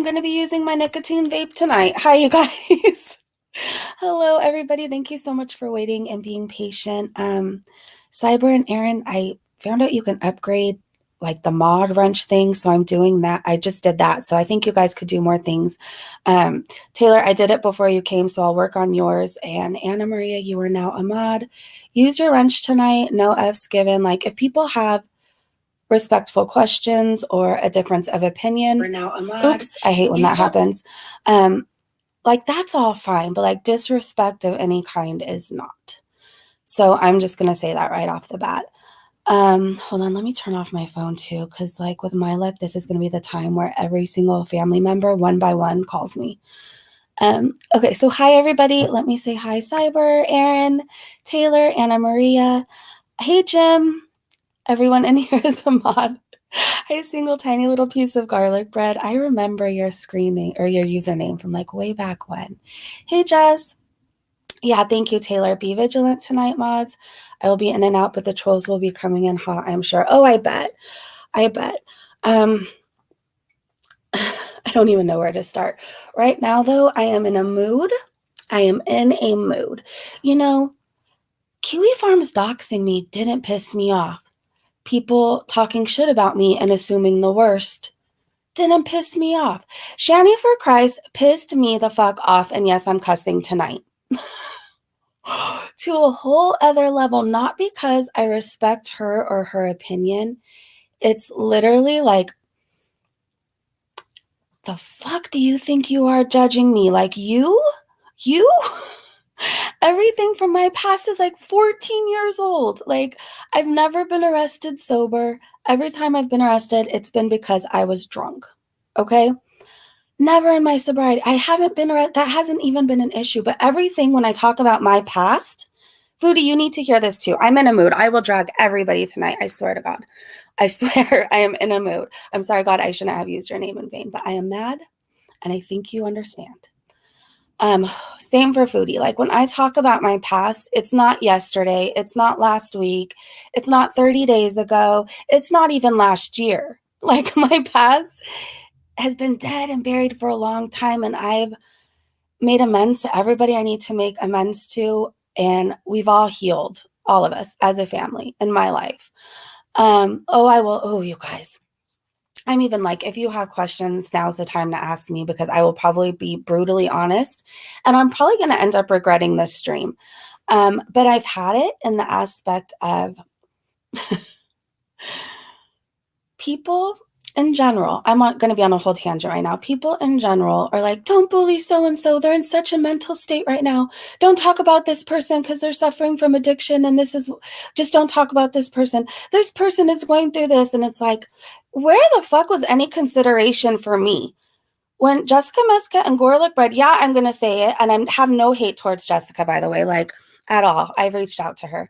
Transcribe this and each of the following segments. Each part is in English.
I'm going to be using my nicotine vape tonight. Hi, you guys. Hello, everybody. Thank you so much for waiting and being patient. Cyber and Aaron, I found out you can upgrade like the mod wrench thing, so I'm doing that. I just did that, so I think you guys could do more things. Taylor, I did it before you came, so I'll work on yours. And Anna Maria, you are now a mod. Use your wrench tonight. No F's given. Like if people have respectful questions or a difference of opinion. We're now a mod. Oops, I hate when that happens. Like that's all fine, but like disrespect of any kind is not. So I'm just gonna say that right off the bat. Hold on, let me turn off my phone too, because like with my luck, this is gonna be the time where every single family member, one by one, calls me. Okay, so hi everybody. Let me say hi, Cyber, Aaron, Taylor, Anna Maria. Hey Jim. Everyone in here is a mod. Hey, single tiny little piece of garlic bread. I remember your screening or your username from like way back when. Hey, Jess. Yeah, thank you, Taylor. Be vigilant tonight, mods. I will be in and out, but the trolls will be coming in hot, I'm sure. Oh, I bet. I bet. I don't even know where to start. Right now, though, I am in a mood. I am in a mood. You know, Kiwi Farms doxing me didn't piss me off. People talking shit about me and assuming the worst didn't piss me off. Shanny For Christ pissed me the fuck off, and yes, I'm cussing tonight. To a whole other level, not because I respect her or her opinion. It's literally like, the fuck do you think you are judging me? Like you? You? Everything from my past is like 14 years old. Like, I've never been arrested sober. Every time I've been arrested, it's been because I was drunk. Okay? Never in my sobriety. I haven't been arrested. That hasn't even been an issue. But everything when I talk about my past, Foodie, you need to hear this too. I'm in a mood. I will drag everybody tonight. I swear to God. I swear I am in a mood. I'm sorry, God, I shouldn't have used your name in vain, but I am mad and I think you understand. Same for Foodie. Like when I talk about my past, it's not yesterday, it's not last week, it's not 30 days ago, it's not even last year. Like my past has been dead and buried for a long time, and I've made amends to everybody I need to make amends to, and we've all healed, all of us as a family in my life. You guys. I'm even like, if you have questions, now's the time to ask me because I will probably be brutally honest and I'm probably going to end up regretting this stream. But I've had it in the aspect of people in general. I'm not going to be on a whole tangent right now. People in general are like, don't bully so-and-so. They're in such a mental state right now. Don't talk about this person because they're suffering from addiction. And just don't talk about this person. This person is going through this. And it's like, where the fuck was any consideration for me? When Jessica Meska and Gorlick Bread, yeah, I'm going to say it. And I have no hate towards Jessica, by the way, like at all. I've reached out to her.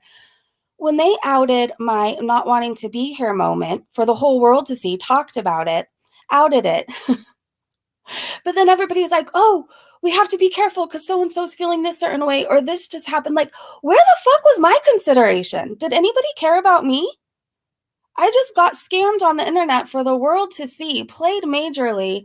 When they outed my not wanting to be here moment for the whole world to see, talked about it, outed it. But then everybody was like, oh, we have to be careful because so-and-so's feeling this certain way or this just happened. Like, where the fuck was my consideration? Did anybody care about me? I just got scammed on the internet for the world to see, played majorly,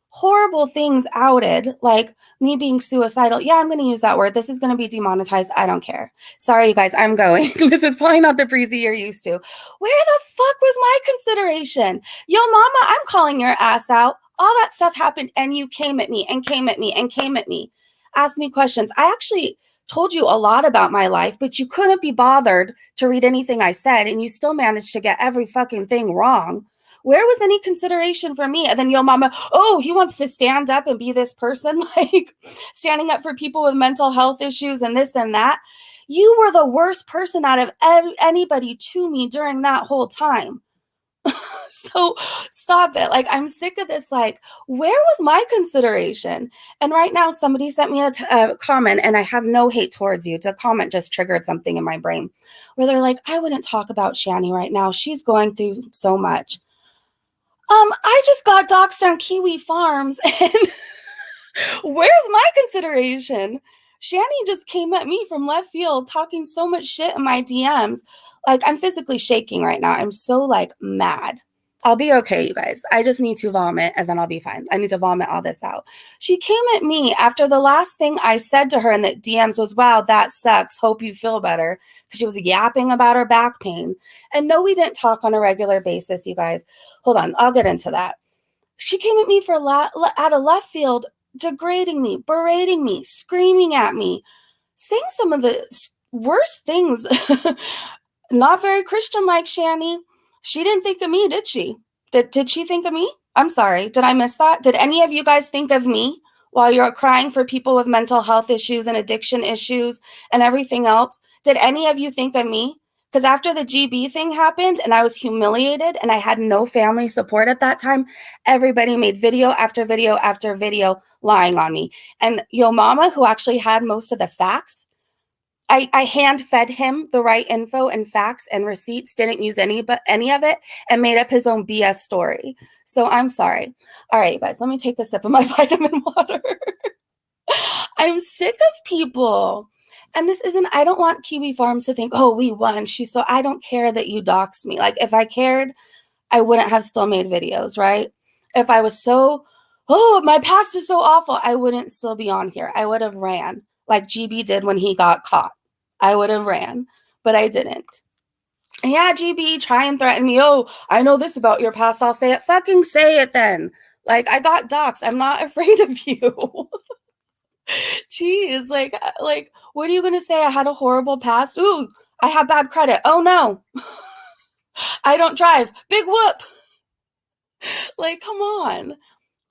horrible things outed, like me being suicidal. Yeah, I'm going to use that word. This is going to be demonetized. I don't care. Sorry, you guys, I'm going. This is probably not the breezy you're used to. Where the fuck was my consideration? Yo, mama, I'm calling your ass out. All that stuff happened and you came at me and came at me and came at me. Asked me questions. I actually told you a lot about my life, but you couldn't be bothered to read anything I said and you still managed to get every fucking thing wrong. Where was any consideration for me? And then yo mama, oh, he wants to stand up and be this person, like standing up for people with mental health issues and this and that. You were the worst person out of anybody to me during that whole time. So stop it. Like, I'm sick of this. Like, where was my consideration? And right now, somebody sent me a comment, and I have no hate towards you. The comment just triggered something in my brain where they're like, I wouldn't talk about Shanny right now. She's going through so much. I just got doxxed on Kiwi Farms, and where's my consideration? Shanny just came at me from left field talking so much shit in my DMs. Like, I'm physically shaking right now. I'm so, like, mad. I'll be okay, you guys. I just need to vomit and then I'll be fine. I need to vomit all this out. She came at me after the last thing I said to her in the DMs was, wow, that sucks. Hope you feel better. Because she was yapping about her back pain. And no, we didn't talk on a regular basis, you guys. Hold on. I'll get into that. She came at me for out of left field, degrading me, berating me, screaming at me, saying some of the worst things. Not very Christian-like, Shanny. She didn't think of me, did she? Did she think of me? I'm sorry. Did I miss that? Did any of you guys think of me while you're crying for people with mental health issues and addiction issues and everything else? Did any of you think of me? Because after the GB thing happened and I was humiliated and I had no family support at that time, everybody made video after video after video lying on me. And Yo Mama, who actually had most of the facts, I hand fed him the right info and facts and receipts, didn't use any of it, and made up his own BS story. So I'm sorry. All right, you guys, let me take a sip of my vitamin water. I'm sick of people. And this isn't, I don't want Kiwi Farms to think, oh, we won. So I don't care that you doxed me. Like, if I cared, I wouldn't have still made videos, right? If I was so, oh, my past is so awful, I wouldn't still be on here. I would have ran like GB did when he got caught. I would have ran, but I didn't. And yeah, GB, try and threaten me. Oh, I know this about your past. I'll say it. Fucking say it then. Like, I got doxxed. I'm not afraid of you. Jeez, like, what are you gonna say? I had a horrible past. Ooh, I have bad credit. Oh no, I don't drive. Big whoop. Like, come on.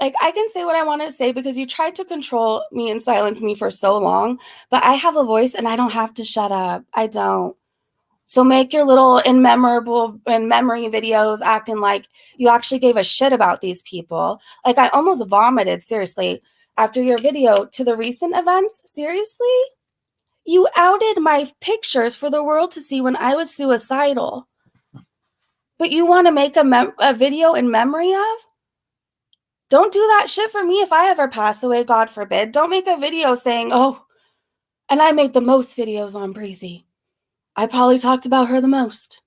Like, I can say what I want to say because you tried to control me and silence me for so long, but I have a voice and I don't have to shut up. I don't. So make your little in memory videos acting like you actually gave a shit about these people. Like, I almost vomited, seriously, after your video to the recent events. Seriously? You outed my pictures for the world to see when I was suicidal. But you want to make a video in memory of? Don't do that shit for me if I ever pass away, God forbid. Don't make a video saying, oh, and I made the most videos on Breezy. I probably talked about her the most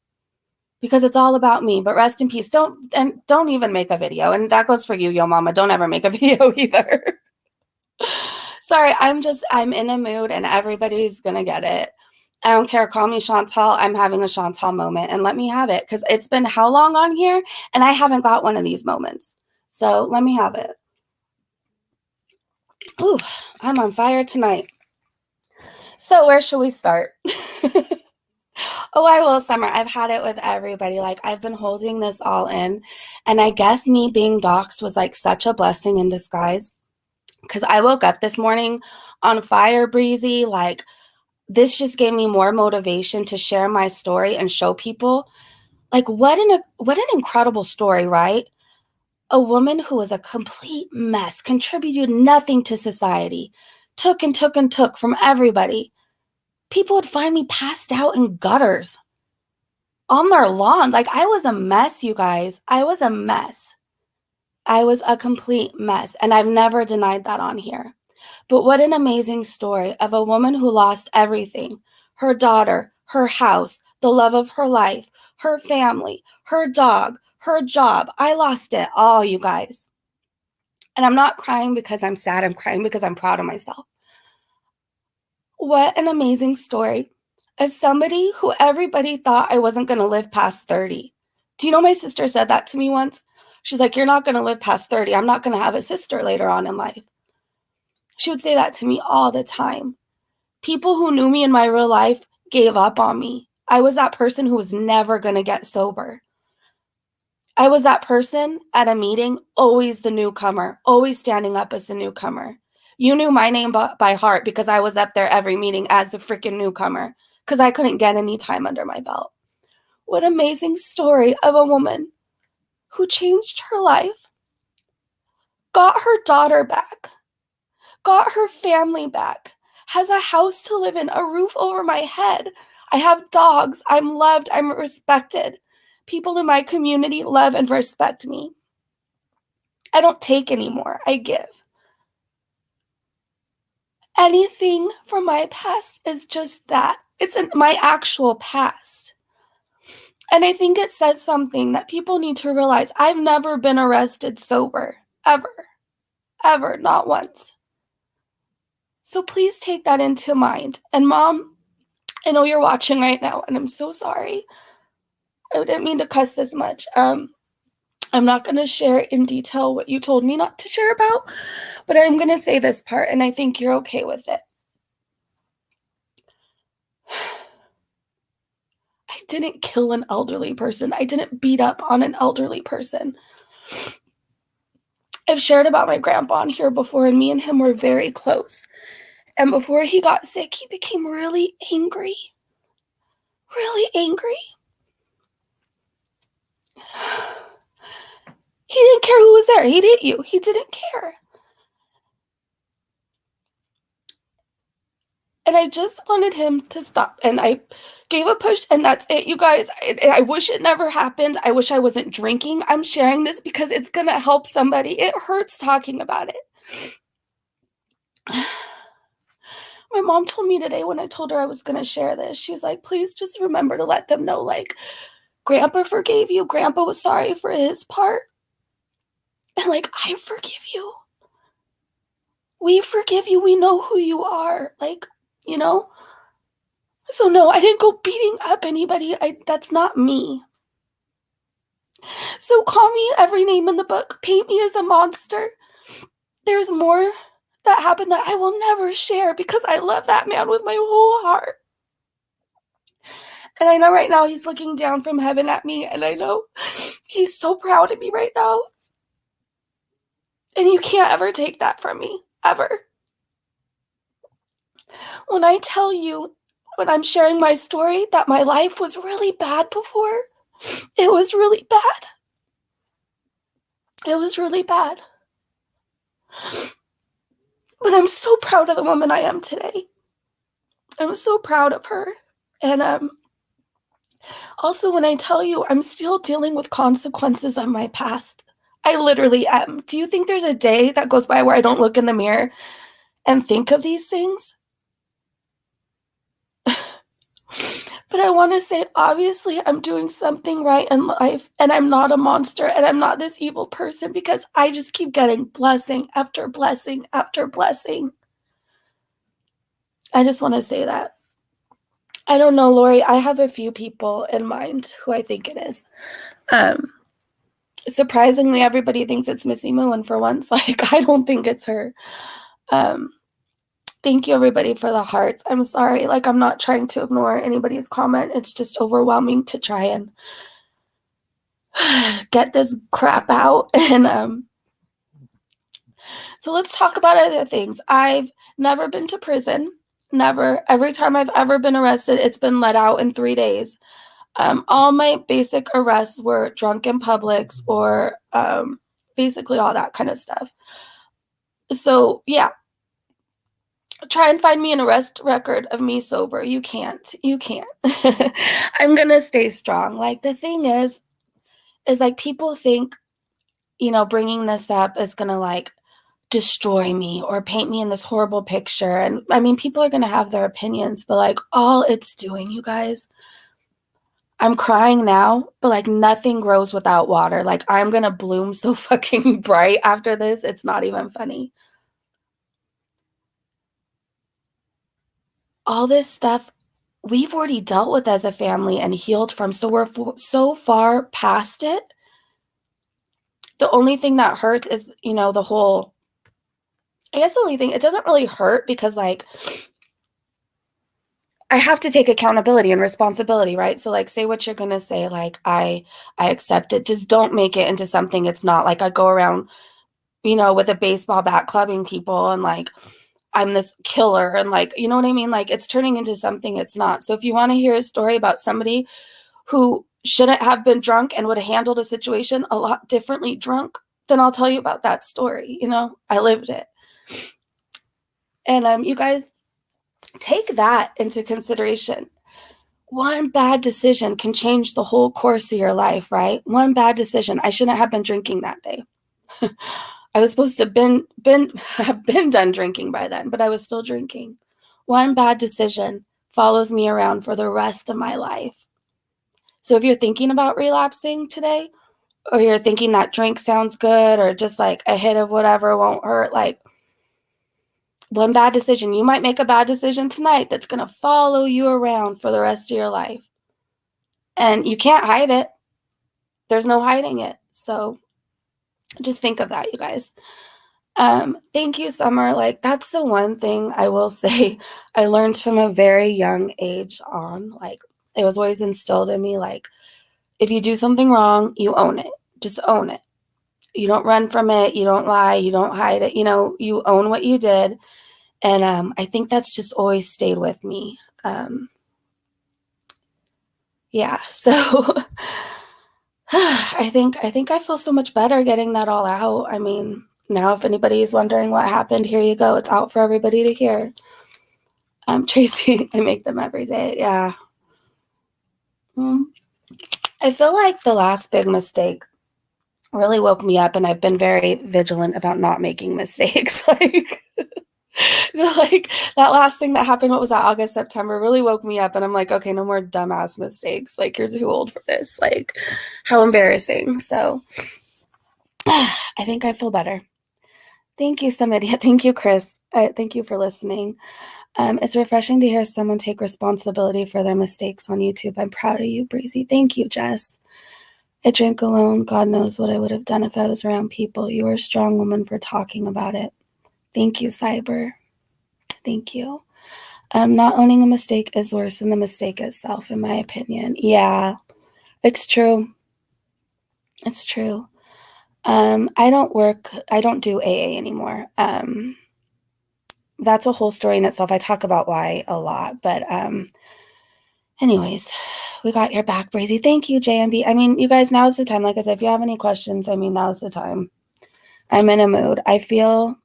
because it's all about me, but rest in peace. Don't even make a video. And that goes for you, Yo Mama. Don't ever make a video either. Sorry, I'm in a mood and everybody's going to get it. I don't care. Call me Chantal. I'm having a Chantal moment and let me have it because it's been how long on here and I haven't got one of these moments. So let me have it. Ooh, I'm on fire tonight. So where should we start? Oh, I will, Summer. I've had it with everybody. Like, I've been holding this all in. And I guess me being doxxed was like such a blessing in disguise. Because I woke up this morning on fire, Breezy. Like, this just gave me more motivation to share my story and show people. Like, what an incredible story, right? A woman who was a complete mess, contributed nothing to society, took and took and took from everybody. People would find me passed out in gutters on their lawn. Like, I was a mess, you guys. I was a mess. I was a complete mess. And I've never denied that on here. But what an amazing story of a woman who lost everything. Her daughter, her house, the love of her life, her family, her dog, her job. I lost it all, you guys. And I'm not crying because I'm sad. I'm crying because I'm proud of myself. What an amazing story of somebody who everybody thought I wasn't going to live past 30. Do you know my sister said that to me once? She's like, you're not going to live past 30. I'm not going to have a sister later on in life. She would say that to me all the time. People who knew me in my real life gave up on me. I was that person who was never going to get sober. I was that person at a meeting, always the newcomer, always standing up as the newcomer. You knew my name by heart because I was up there every meeting as the freaking newcomer because I couldn't get any time under my belt. What an amazing story of a woman who changed her life, got her daughter back, got her family back, has a house to live in, a roof over my head. I have dogs. I'm loved. I'm respected. People in my community love and respect me. I don't take anymore. I give. Anything from my past is just that. It's my actual past. And I think it says something that people need to realize. I've never been arrested sober, ever, ever, not once. So please take that into mind. And Mom, I know you're watching right now, and I'm so sorry. I didn't mean to cuss this much. I'm not going to share in detail what you told me not to share about, but I'm going to say this part, and I think you're okay with it. I didn't kill an elderly person. I didn't beat up on an elderly person. I've shared about my grandpa on here before, and me and him were very close. And before he got sick, he became really angry. Really angry. He didn't care who was there. He'd hit you. He didn't care. And I just wanted him to stop. And I gave a push, and that's it, you guys. I wish it never happened. I wish I wasn't drinking. I'm sharing this because it's going to help somebody. It hurts talking about it. My mom told me today when I told her I was going to share this, she's like, please just remember to let them know, like, Grandpa forgave you. Grandpa was sorry for his part. And, like, I forgive you. We forgive you. We know who you are. Like, you know? So, no, I didn't go beating up anybody. That's not me. So call me every name in the book. Paint me as a monster. There's more that happened that I will never share because I love that man with my whole heart. And I know right now he's looking down from heaven at me, and I know he's so proud of me right now. And you can't ever take that from me, ever. When I tell you, when I'm sharing my story, that my life was really bad before, it was really bad. It was really bad. But I'm so proud of the woman I am today. I'm so proud of her. And also, when I tell you, I'm still dealing with consequences of my past. I literally am. Do you think there's a day that goes by where I don't look in the mirror and think of these things? But I want to say, obviously, I'm doing something right in life, and I'm not a monster, and I'm not this evil person because I just keep getting blessing after blessing after blessing. I just want to say that. I don't know, Lori. I have a few people in mind who I think it is. Surprisingly, everybody thinks it's Missy Moo, and for once, like, I don't think it's her. Thank you, everybody, for the hearts. I'm sorry. Like, I'm not trying to ignore anybody's comment. It's just overwhelming to try and get this crap out. And so let's talk about other things. I've never been to prison. Never. Every time I've ever been arrested, it's been let out in 3 days. All my basic arrests were drunk in Publix or basically all that kind of stuff. So, yeah. Try and find me an arrest record of me sober. You can't. You can't. I'm going to stay strong. Like, the thing is like, people think, you know, bringing this up is going to, like, destroy me or paint me in this horrible picture. And I mean, people are going to have their opinions, but, like, all it's doing, you guys, I'm crying now, but, like, nothing grows without water. Like, I'm going to bloom so fucking bright after this. It's not even funny. All this stuff we've already dealt with as a family and healed from. So we're so far past it. The only thing that hurts is, you know, the whole, I guess the only thing, it doesn't really hurt because, like, I have to take accountability and responsibility, right? So, like, say what you're going to say, like, I accept it. Just don't make it into something it's not. Like, I go around, you know, with a baseball bat clubbing people and, like, I'm this killer and, like, you know what I mean? Like, it's turning into something it's not. So if you want to hear a story about somebody who shouldn't have been drunk and would have handled a situation a lot differently drunk, then I'll tell you about that story. You know, I lived it. And you guys, take that into consideration. One bad decision can change the whole course of your life, right? One bad decision. I shouldn't have been drinking that day. I was supposed to have been done drinking by then, but I was still drinking. One bad decision follows me around for the rest of my life. So if you're thinking about relapsing today, or you're thinking that drink sounds good, or just like a hit of whatever won't hurt, like one bad decision, you might make a bad decision tonight that's going to follow you around for the rest of your life. And you can't hide it. There's no hiding it. So just think of that, you guys. Thank you, Summer. Like, that's the one thing I will say I learned from a very young age on. Like, it was always instilled in me, like, if you do something wrong, you own it. Just own it. You don't run from it. You don't lie. You don't hide it. You know, you own what you did. And I think that's just always stayed with me. Yeah, so I think I feel so much better getting that all out. I mean, now if anybody is wondering what happened, here you go. It's out for everybody to hear. Tracy, I make them every day. Yeah. I feel like the last big mistake really woke me up, and I've been very vigilant about not making mistakes. Like that last thing that happened, what was that, August, September, really woke me up, and I'm like, okay, no more dumbass mistakes. Like, you're too old for this. Like, how embarrassing. So I think I feel better. Thank you, Samidia. Thank you, Chris. Thank you for listening. It's refreshing to hear someone take responsibility for their mistakes on YouTube. I'm proud of you, Breezy. Thank you, Jess. I drink alone. God knows what I would have done if I was around people. You are a strong woman for talking about it. Thank you, Cyber. Thank you. Not owning a mistake is worse than the mistake itself, in my opinion. Yeah, it's true. It's true. I don't do AA anymore. That's a whole story in itself. I talk about why a lot, but anyways, we got your back, Breezy. Thank you, JMB. I mean, you guys, now's the time. Like I said, if you have any questions, I mean, now's the time. I'm in a mood. I feel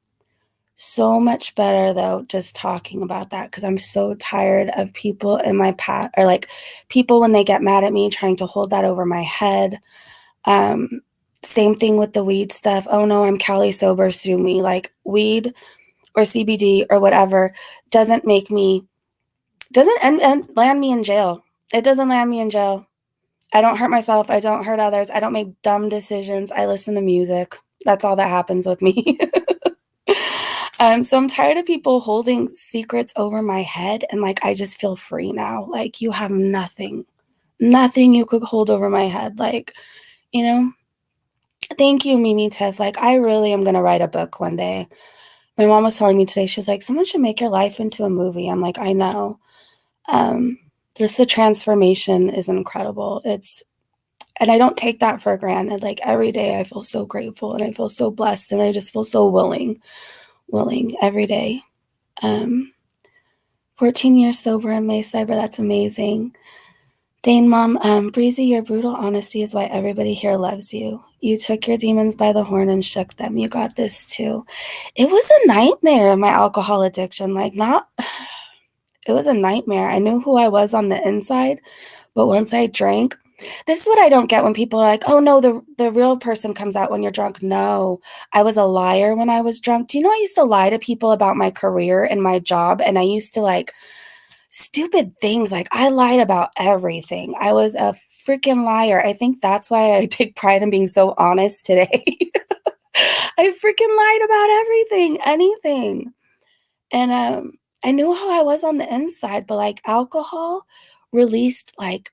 so much better, though, just talking about that, because I'm so tired of people in my path, or like people when they get mad at me trying to hold that over my head. Same thing with the weed stuff. Oh no, I'm Cali sober, sue me. Like, weed or CBD or whatever doesn't make me, doesn't and land me in jail. It doesn't land me in jail. I don't hurt myself. I don't hurt others. I don't make dumb decisions. I listen to music. That's all that happens with me. So I'm tired of people holding secrets over my head, and like, I just feel free now. Like, you have nothing you could hold over my head. Like, you know, thank you, Mimi Tiff. Like, I really am going to write a book one day. My mom was telling me today, she's like, someone should make your life into a movie. I'm like, I know. Just the transformation is incredible. And I don't take that for granted. Like, every day I feel so grateful, and I feel so blessed, and I just feel so willing every day. 14 years sober in May, Cyber. That's amazing. Dane Mom, Breezy, your brutal honesty is why everybody here loves you. You took your demons by the horn and shook them. You got this too. It was a nightmare, my alcohol addiction. Like, it was a nightmare. I knew who I was on the inside, but once I drank, this is what I don't get when people are like, oh no, the real person comes out when you're drunk. No, I was a liar when I was drunk. Do you know I used to lie to people about my career and my job? And I used to, like, stupid things. Like, I lied about everything. I was a freaking liar. I think that's why I take pride in being so honest today. I freaking lied about everything, anything. And I knew how I was on the inside, but like, alcohol released like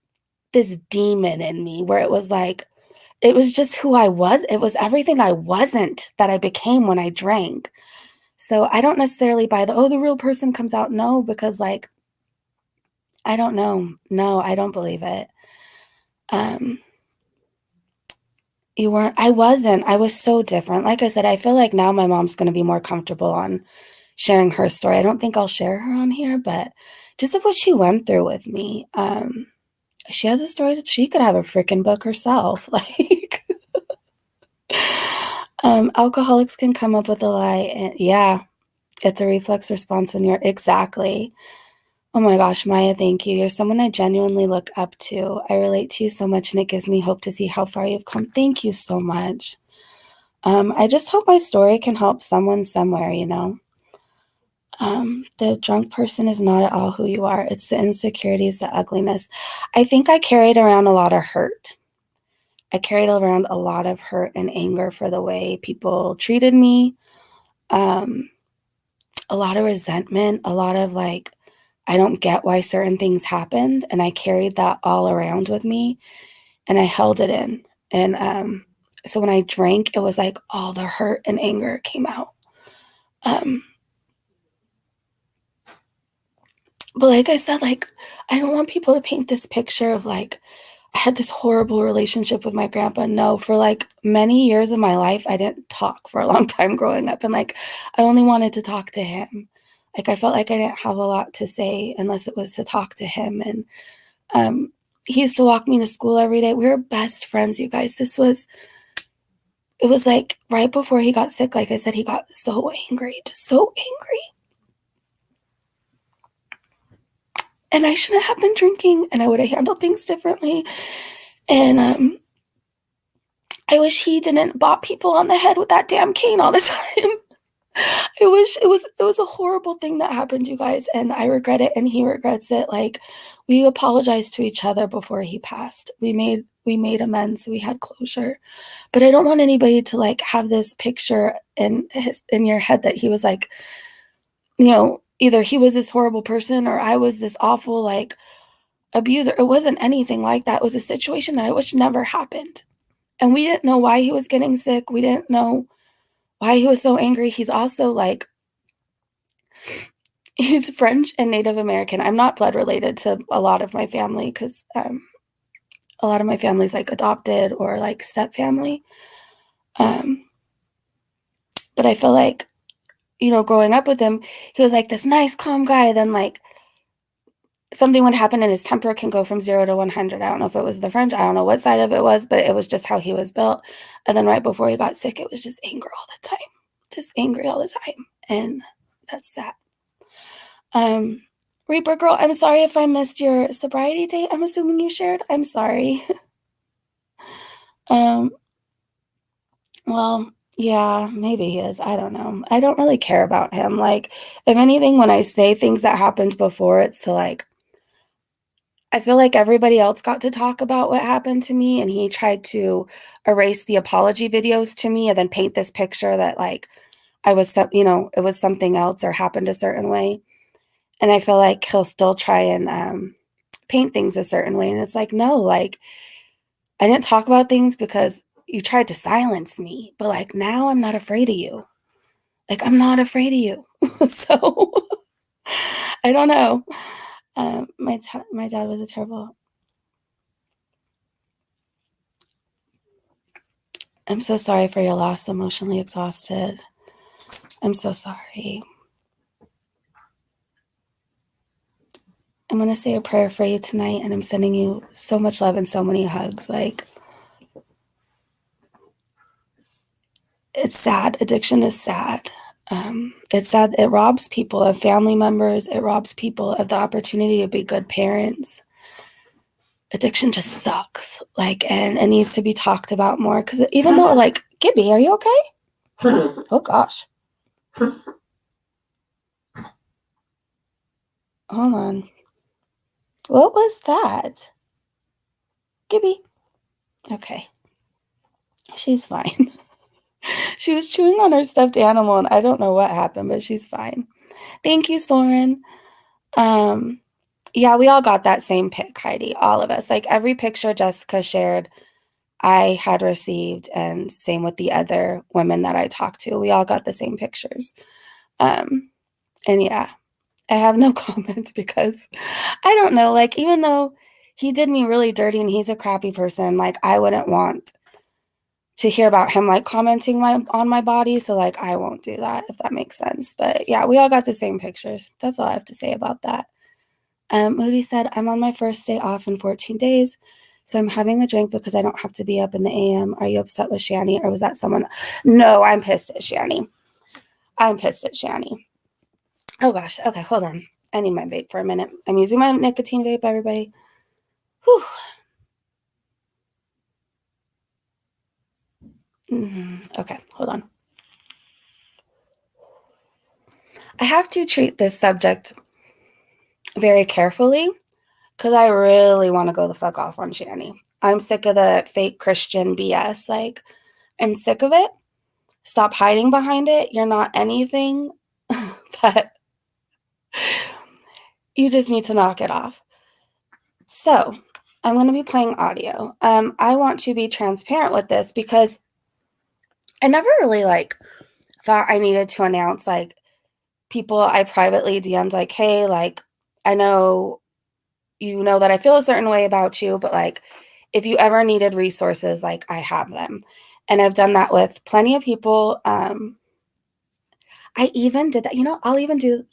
this demon in me where it was like, it was just who I was. It was everything I wasn't that I became when I drank. So I don't necessarily buy the real person comes out. No, because like, I don't know. No, I don't believe it. You weren't, I wasn't, I was so different. Like I said, I feel like now my mom's going to be more comfortable on sharing her story. I don't think I'll share her on here, but just of what she went through with me. She has a story that she could have a freaking book herself. Like, alcoholics can come up with a lie. And yeah, it's a reflex response when you're, exactly. Oh my gosh, Maya, thank you. You're someone I genuinely look up to. I relate to you so much, and it gives me hope to see how far you've come. Thank you so much. I just hope my story can help someone somewhere, you know. The drunk person is not at all who you are. It's the insecurities, the ugliness. I think I carried around a lot of hurt. I carried around a lot of hurt and anger for the way people treated me. A lot of resentment, a lot of like, I don't get why certain things happened. And I carried that all around with me and I held it in. And so when I drank, it was like all the hurt and anger came out. But like I said, like, I don't want people to paint this picture of like, I had this horrible relationship with my grandpa. No, for like many years of my life, I didn't talk for a long time growing up. And like, I only wanted to talk to him. Like, I felt like I didn't have a lot to say unless it was to talk to him. And he used to walk me to school every day. We were best friends, you guys. It was like right before he got sick. Like I said, he got so angry, just so angry. And I shouldn't have been drinking and I would have handled things differently. And I wish he didn't bop people on the head with that damn cane all the time. I wish it was a horrible thing that happened, you guys, and I regret it and he regrets it. Like, we apologized to each other before he passed. We made amends, we had closure. But I don't want anybody to like have this picture in your head that he was like, either he was this horrible person or I was this awful like abuser. It wasn't anything like that. It was a situation that I wish never happened. And we didn't know why he was getting sick. We didn't know why he was so angry. He's also like, he's French and Native American. I'm not blood related to a lot of my family because a lot of my family's like adopted or like step family. But I feel like, growing up with him, he was like this nice, calm guy. Then like something would happen and his temper can go from 0 to 100. I don't know if it was the French. I don't know what side of it was, but it was just how he was built. And then right before he got sick, it was just anger all the time, just angry all the time. And that's that. Reaper girl, I'm sorry if I missed your sobriety date. I'm assuming you shared. I'm sorry. Well, yeah, maybe he is. I don't know. I don't really care about him. Like, if anything, when I say things that happened before, it's to like, I feel like everybody else got to talk about what happened to me, and he tried to erase the apology videos to me and then paint this picture that like I was, it was something else or happened a certain way. And I feel like he'll still try and paint things a certain way. And it's like, no, like, I didn't talk about things because you tried to silence me. But like, now I'm not afraid of you. Like, I'm not afraid of you. So I don't know. My dad was a terrible. I'm so sorry for your loss. Emotionally exhausted. I'm so sorry. I'm going to say a prayer for you tonight, and I'm sending you so much love and so many hugs. Like, it's sad. Addiction is sad. It's sad. It robs people of family members. It robs people of the opportunity to be good parents. Addiction just sucks. Like, and it needs to be talked about more. Because even though, like, Gibby, are you okay? Oh, gosh. Hold on. What was that? Gibby. Okay. She's fine. She was chewing on her stuffed animal, and I don't know what happened, but she's fine. Thank you, Soren. Yeah, we all got that same pic, Heidi. All of us. Like, every picture Jessica shared, I had received, and same with the other women that I talked to. We all got the same pictures. And yeah, I have no comments because I don't know. Like, even though he did me really dirty and he's a crappy person, like, I wouldn't want to hear about him like commenting on my body. So like, I won't do that, if that makes sense. But yeah, we all got the same pictures. That's all I have to say about that. Moody said, I'm on my first day off in 14 days. So I'm having a drink because I don't have to be up in the AM. Are you upset with Shanny, or was that someone? No, I'm pissed at Shanny. I'm pissed at Shanny. Oh gosh. Okay, hold on. I need my vape for a minute. I'm using my nicotine vape, everybody. Whew. Okay, hold on. I have to treat this subject very carefully because I really want to go the fuck off on Shanny. I'm sick of the fake Christian BS. Like, I'm sick of it. Stop hiding behind it. You're not anything, but you just need to knock it off. So, I'm going to be playing audio. I want to be transparent with this because I never really like thought I needed to announce like people I privately DM'd like, hey, like I know you know that I feel a certain way about you, but like if you ever needed resources, like I have them. And I've done that with plenty of people. I even did that, I'll even do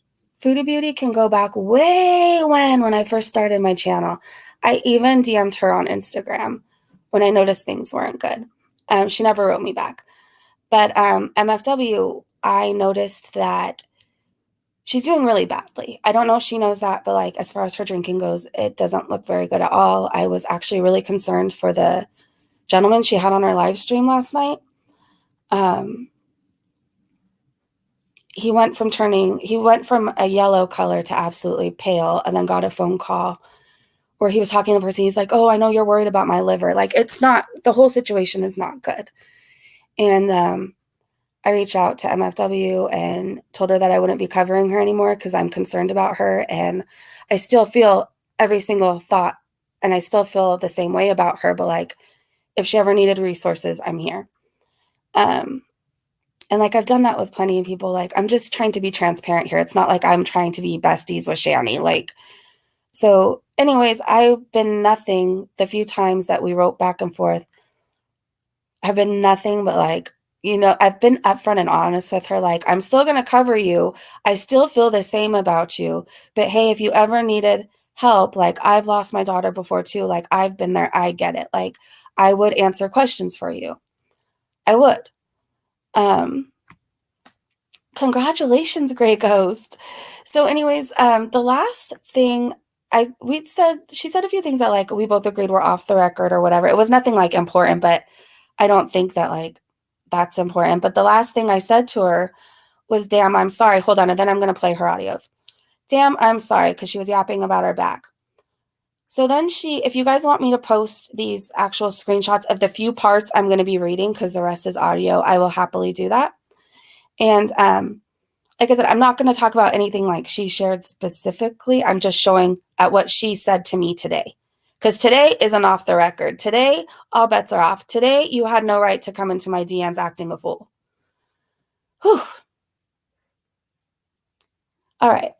Foodie Beauty can go back way when I first started my channel. I even DM'd her on Instagram when I noticed things weren't good. She never wrote me back. But MFW, I noticed that she's doing really badly. I don't know if she knows that, but like as far as her drinking goes, it doesn't look very good at all. I was actually really concerned for the gentleman she had on her live stream last night. He went from a yellow color to absolutely pale, and then got a phone call where he was talking to the person. He's like, oh, I know you're worried about my liver. Like, it's not, the whole situation is not good. And I reached out to MFW and told her that I wouldn't be covering her anymore because I'm concerned about her. And I still feel every single thought, and I still feel the same way about her. But like, if she ever needed resources, I'm here. And like, I've done that with plenty of people. Like, I'm just trying to be transparent here. It's not like I'm trying to be besties with Shanny. Like, so anyways, I've been nothing the few times that we wrote back and forth. I've been nothing but like, I've been upfront and honest with her. Like, I'm still going to cover you. I still feel the same about you. But hey, if you ever needed help, like I've lost my daughter before too. Like I've been there. I get it. Like I would answer questions for you. I would. Congratulations, Grey Ghost. So anyways, the last thing she said a few things that like we both agreed were off the record or whatever. It was nothing like important, but I don't think that like that's important. But the last thing I said to her was, damn, I'm sorry. Hold on. And then I'm going to play her audios. Damn, I'm sorry. Because she was yapping about her back. So then if you guys want me to post these actual screenshots of the few parts I'm going to be reading, because the rest is audio, I will happily do that. And like I said, I'm not going to talk about anything like she shared specifically. I'm just showing at what she said to me today. Because today isn't off the record. Today, all bets are off. Today, you had no right to come into my DMs acting a fool. Whew. All right.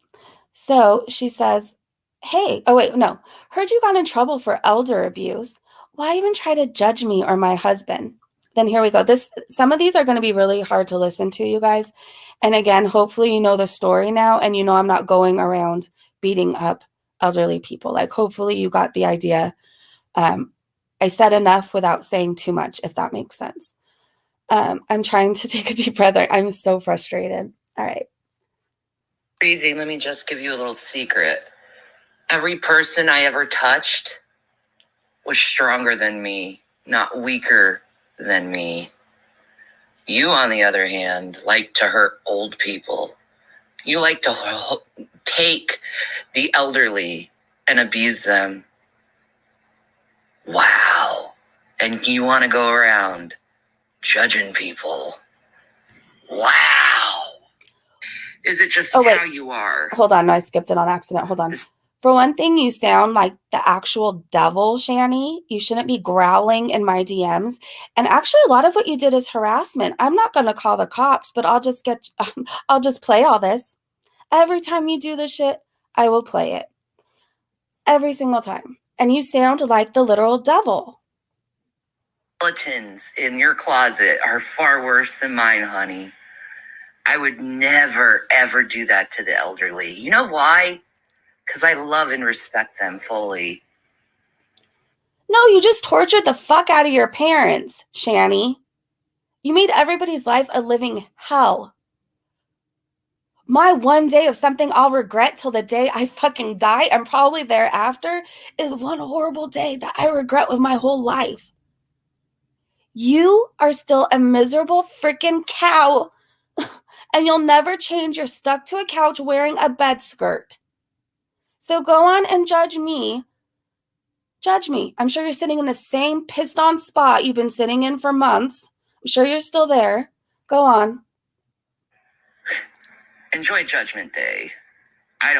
So she says, hey, oh wait, no. Heard you got in trouble for elder abuse. Why even try to judge me or my husband? Then here we go. Some of these are going to be really hard to listen to, you guys. And again, hopefully you know the story now and you know I'm not going around beating up elderly people. Like hopefully you got the idea. I said enough without saying too much, if that makes sense. I'm trying to take a deep breath. I'm so frustrated. All right. Crazy. Let me just give you a little secret. Every person I ever touched was stronger than me, not weaker than me. You, on the other hand, like to hurt old people. You like to take the elderly and abuse them. Wow. And you want to go around judging people. Wow. Is it just how you are? Hold on. No, I skipped it on accident. Hold on. For one thing, you sound like the actual devil, Shanny. You shouldn't be growling in my DMs. And actually, a lot of what you did is harassment. I'm not going to call the cops, but I'll just play all this. Every time you do this shit, I will play it. Every single time. And you sound like the literal devil. Skeletons in your closet are far worse than mine, honey. I would never, ever do that to the elderly. You know why? Because I love and respect them fully. No, you just tortured the fuck out of your parents, Shanny. You made everybody's life a living hell. My one day of something I'll regret till the day I fucking die and probably thereafter is one horrible day that I regret with my whole life. You are still a miserable freaking cow and you'll never change. You're stuck to a couch wearing a bed skirt. So go on and judge me. Judge me. I'm sure you're sitting in the same pissed on spot you've been sitting in for months. I'm sure you're still there. Go on. Enjoy Judgment Day. I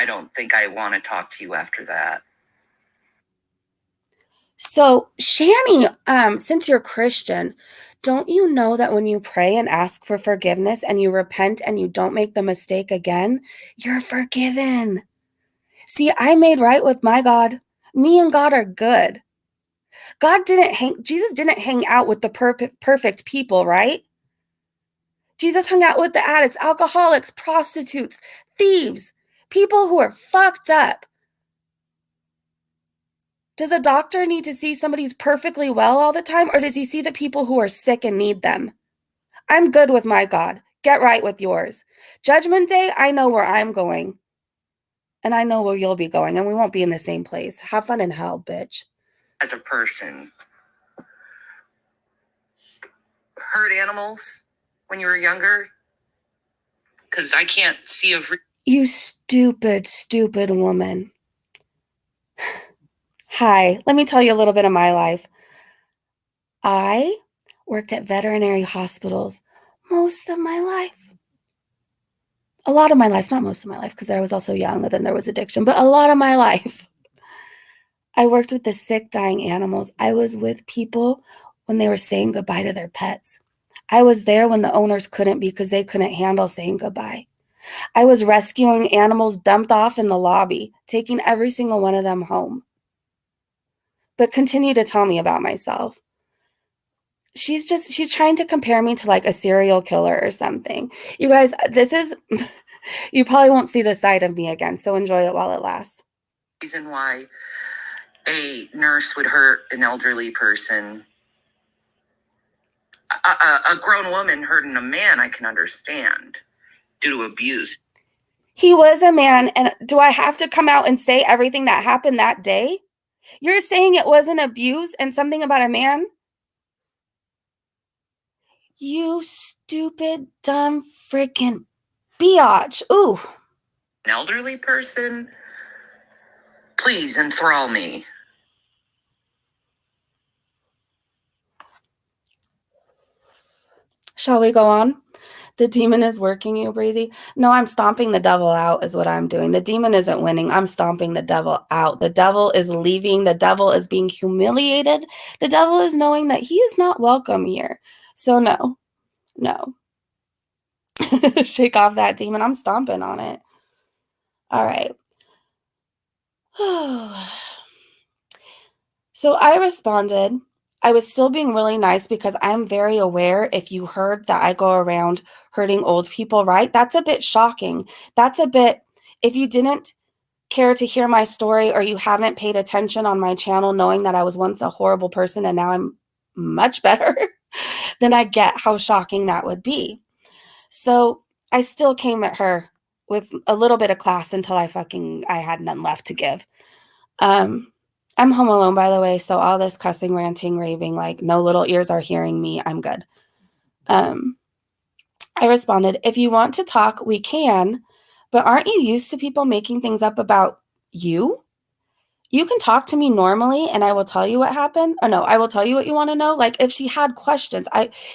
don't think I want to talk to you after that. So, Shanny, since you're Christian, don't you know that when you pray and ask for forgiveness and you repent and you don't make the mistake again, you're forgiven? See, I made right with my God. Me and God are good. Jesus didn't hang out with the perfect people, right? Jesus hung out with the addicts, alcoholics, prostitutes, thieves, people who are fucked up. Does a doctor need to see somebody who's perfectly well all the time, or does he see the people who are sick and need them? I'm good with my God. Get right with yours. Judgment Day, I know where I'm going. And I know where you'll be going, and we won't be in the same place. Have fun in hell, bitch. As a person, hurt animals when you were younger? Because I can't see a... You stupid, stupid woman. Hi, let me tell you a little bit of my life. I worked at veterinary hospitals most of my life. A lot of my life, not most of my life, because I was also young and then there was addiction, but a lot of my life. I worked with the sick, dying animals. I was with people when they were saying goodbye to their pets. I was there when the owners couldn't because they couldn't handle saying goodbye. I was rescuing animals dumped off in the lobby, taking every single one of them home. But continue to tell me about myself. She's trying to compare me to like a serial killer or something. You guys, you probably won't see this side of me again, so enjoy it while it lasts. Reason why a nurse would hurt an elderly person. A grown woman hurting a man, I can understand, due to abuse. He was a man, and do I have to come out and say everything that happened that day? You're saying it wasn't abuse and something about a man? You stupid, dumb, freaking biatch. Ooh. An elderly person? Please enthrall me. Shall we go on? The demon is working you, Breezy. No, I'm stomping the devil out is what I'm doing. The demon isn't winning. I'm stomping the devil out. The devil is leaving. The devil is being humiliated. The devil is knowing that he is not welcome here. So no. Shake off that demon. I'm stomping on it. All right. So I responded. I was still being really nice because I'm very aware if you heard that I go around hurting old people, right? That's a bit shocking. That's a bit, if you didn't care to hear my story or you haven't paid attention on my channel knowing that I was once a horrible person and now I'm much better, then I get how shocking that would be. So I still came at her with a little bit of class until I had none left to give. I'm home alone, by the way, so all this cussing, ranting, raving, like no little ears are hearing me. I'm good. I responded, if you want to talk, we can, but aren't you used to people making things up about you? You can talk to me normally and I will tell you what happened. Oh no, I will tell you what you want to know. Like if she had questions,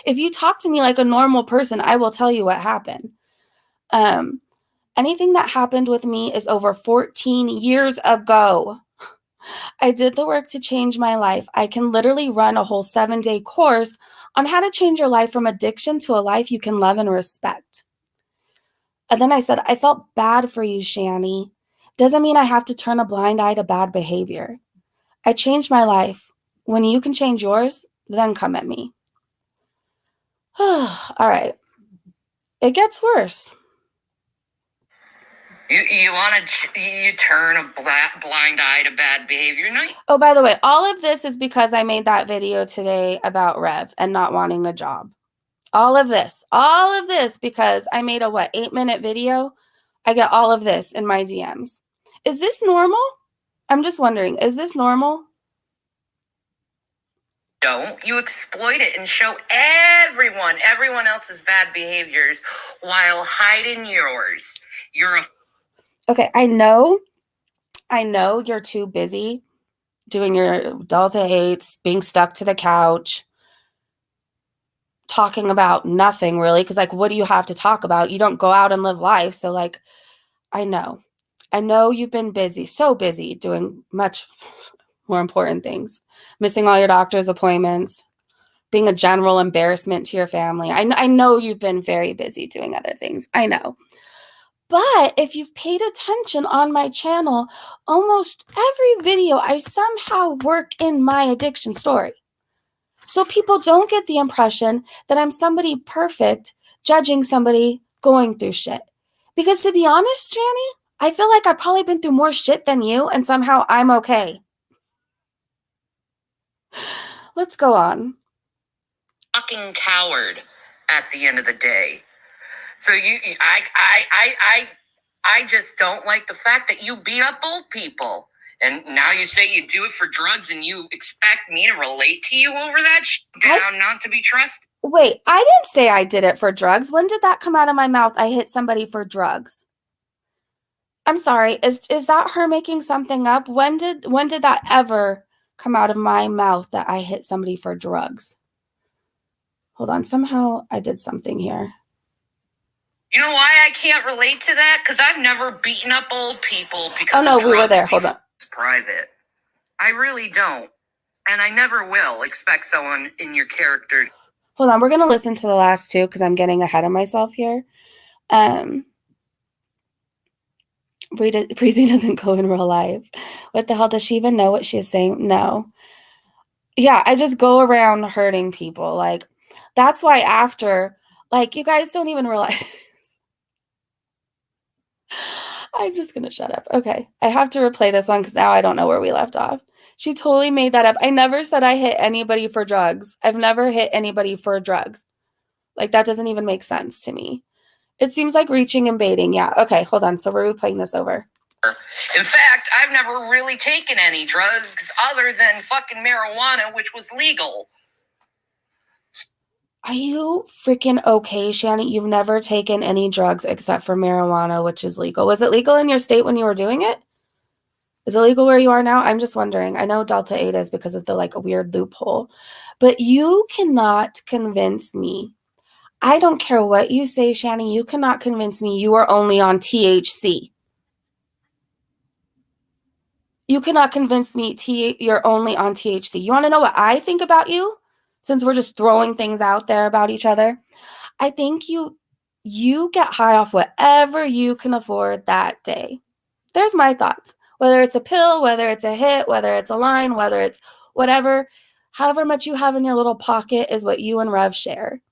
if you talk to me like a normal person, I will tell you what happened. Anything that happened with me is over 14 years ago. I did the work to change my life. I can literally run a whole 7-day course on how to change your life from addiction to a life you can love and respect. And then I said, I felt bad for you, Shanny. Doesn't mean I have to turn a blind eye to bad behavior. I changed my life. When you can change yours, then come at me. All right. It gets worse. You turn a blind eye to bad behavior. Oh, by the way, all of this is because I made that video today about Rev and not wanting a job. All of this because I made a 8-minute video. I get all of this in my DMs. Is this normal? I'm just wondering, is this normal? don't. You exploit it and show everyone else's bad behaviors while hiding yours. You're a Okay, I know you're too busy doing your Delta 8s, being stuck to the couch, talking about nothing really, because like, what do you have to talk about? You don't go out and live life. So like, I know you've been busy, so busy doing much more important things, missing all your doctor's appointments, being a general embarrassment to your family. I know you've been very busy doing other things. I know. But if you've paid attention on my channel, almost every video I somehow work in my addiction story. So people don't get the impression that I'm somebody perfect judging somebody going through shit. Because to be honest, Shanny, I feel like I've probably been through more shit than you, and somehow I'm okay. Let's go on. fucking coward at the end of the day. So I just don't like the fact that you beat up old people. And now you say you do it for drugs and you expect me to relate to you over that down not to be trusted? Wait, I didn't say I did it for drugs. When did that come out of my mouth? I hit somebody for drugs. I'm sorry. Is that her making something up? When did that ever come out of my mouth that I hit somebody for drugs? Hold on. Somehow I did something here. You know why I can't relate to that? Because I've never beaten up old people because oh no, of we were drugs there. Hold on. It's private. I really don't. And I never will expect someone in your character. Hold on. We're going to listen to the last two because I'm getting ahead of myself here. Breezy doesn't go in real life. What the hell? Does she even know what she's saying? No. Yeah, I just go around hurting people. Like, that's why after, like, you guys don't even realize. I'm just going to shut up. Okay. I have to replay this one because now I don't know where we left off. She totally made that up. I never said I hit anybody for drugs. I've never hit anybody for drugs. Like, that doesn't even make sense to me. It seems like reaching and baiting. Yeah. Okay. Hold on. So we're replaying this over. In fact, I've never really taken any drugs other than fucking marijuana, which was legal. Are you freaking okay, Shanny? You've never taken any drugs except for marijuana, which is legal. Was it legal in your state when you were doing it? Is it legal where you are now? I'm just wondering. I know Delta 8 is because of the like a weird loophole. But you cannot convince me. I don't care what you say, Shanny. You cannot convince me you are only on THC. You cannot convince me you're only on THC. You want to know what I think about you? Since we're just throwing things out there about each other. I think you get high off whatever you can afford that day. There's my thoughts. Whether it's a pill, whether it's a hit, whether it's a line, whether it's whatever, however much you have in your little pocket is what you and Rev share.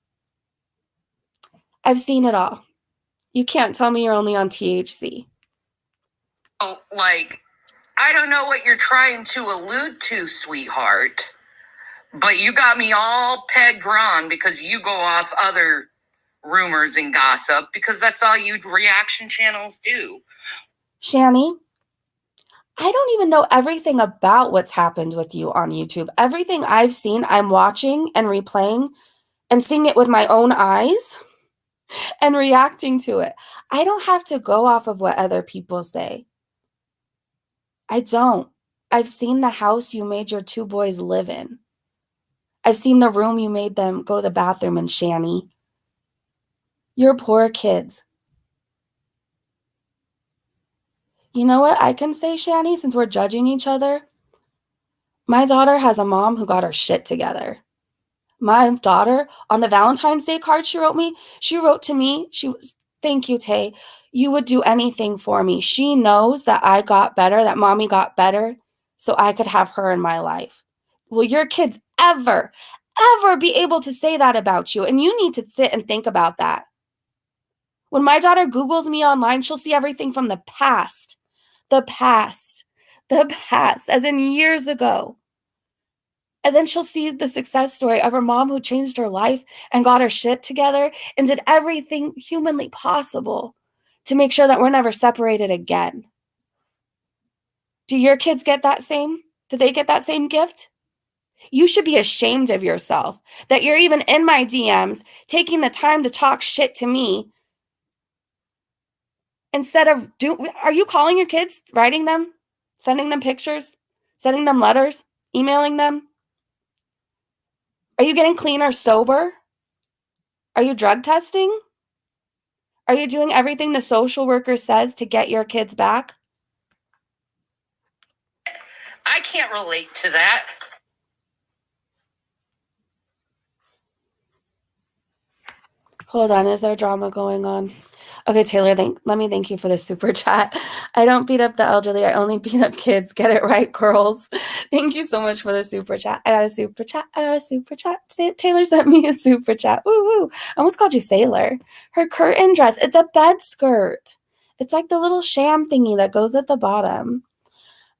I've seen it all. You can't tell me you're only on THC. Oh, like, I don't know what you're trying to allude to, sweetheart, but you got me all pegged wrong because you go off other rumors and gossip because that's all you reaction channels do. Shanny, I don't even know everything about what's happened with you on YouTube. Everything I've seen, I'm watching and replaying and seeing it with my own eyes and reacting to it. I don't have to go off of what other people say. I don't. I've seen the house you made your two boys live in. I've seen the room you made them go to the bathroom in, Shanny. You're poor kids. You know what I can say, Shanny, since we're judging each other? My daughter has a mom who got her shit together. My daughter, on the Valentine's Day card she wrote to me, thank you, Tay. You would do anything for me. She knows that I got better, that mommy got better, so I could have her in my life. Will your kids ever be able to say that about you? And you need to sit and think about that. When my daughter Googles me online, she'll see everything from the past, as in years ago. And then she'll see the success story of her mom who changed her life and got her shit together and did everything humanly possible to make sure that we're never separated again. Do your kids get that same? Do they get that same gift? You should be ashamed of yourself that you're even in my DMs taking the time to talk shit to me instead of are you calling your kids, writing them, sending them pictures, sending them letters, emailing them? Are you getting clean or sober? Are you drug testing? Are you doing everything the social worker says to get your kids back? I can't relate to that. Hold on, is there drama going on? Okay, Taylor, let me thank you for the super chat. I don't beat up the elderly, I only beat up kids. Get it right, girls. Thank you so much for the super chat. I got a super chat. Taylor sent me a super chat. Woo woo. I almost called you Sailor. Her curtain dress, it's a bed skirt. It's like the little sham thingy that goes at the bottom.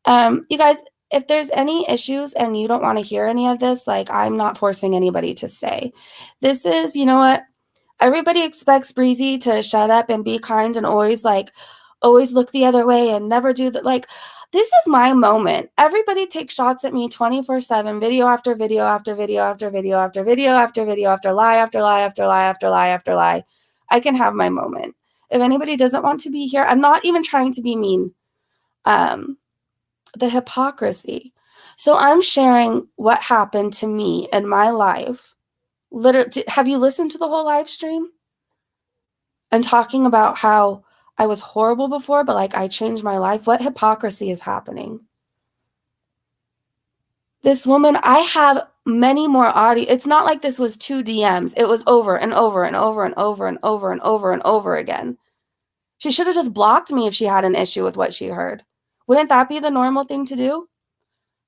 You guys, if there's any issues and you don't want to hear any of this, like, I'm not forcing anybody to stay. This is, you know what? Everybody expects Breezy to shut up and be kind and always look the other way and never do that. Like, this is my moment. Everybody takes shots at me 24/7, video after video after video after video after video after video after lie after lie after lie after lie after lie. I can have my moment. If anybody doesn't want to be here, I'm not even trying to be mean. The hypocrisy. So I'm sharing what happened to me in my life. Literally, have you listened to the whole live stream? And talking about how I was horrible before, but like I changed my life. What hypocrisy is happening? This woman, I have many more audio. It's not like this was 2 DMs. It was over and over and over and over and over and over and over again. She should have just blocked me if she had an issue with what she heard. Wouldn't that be the normal thing to do?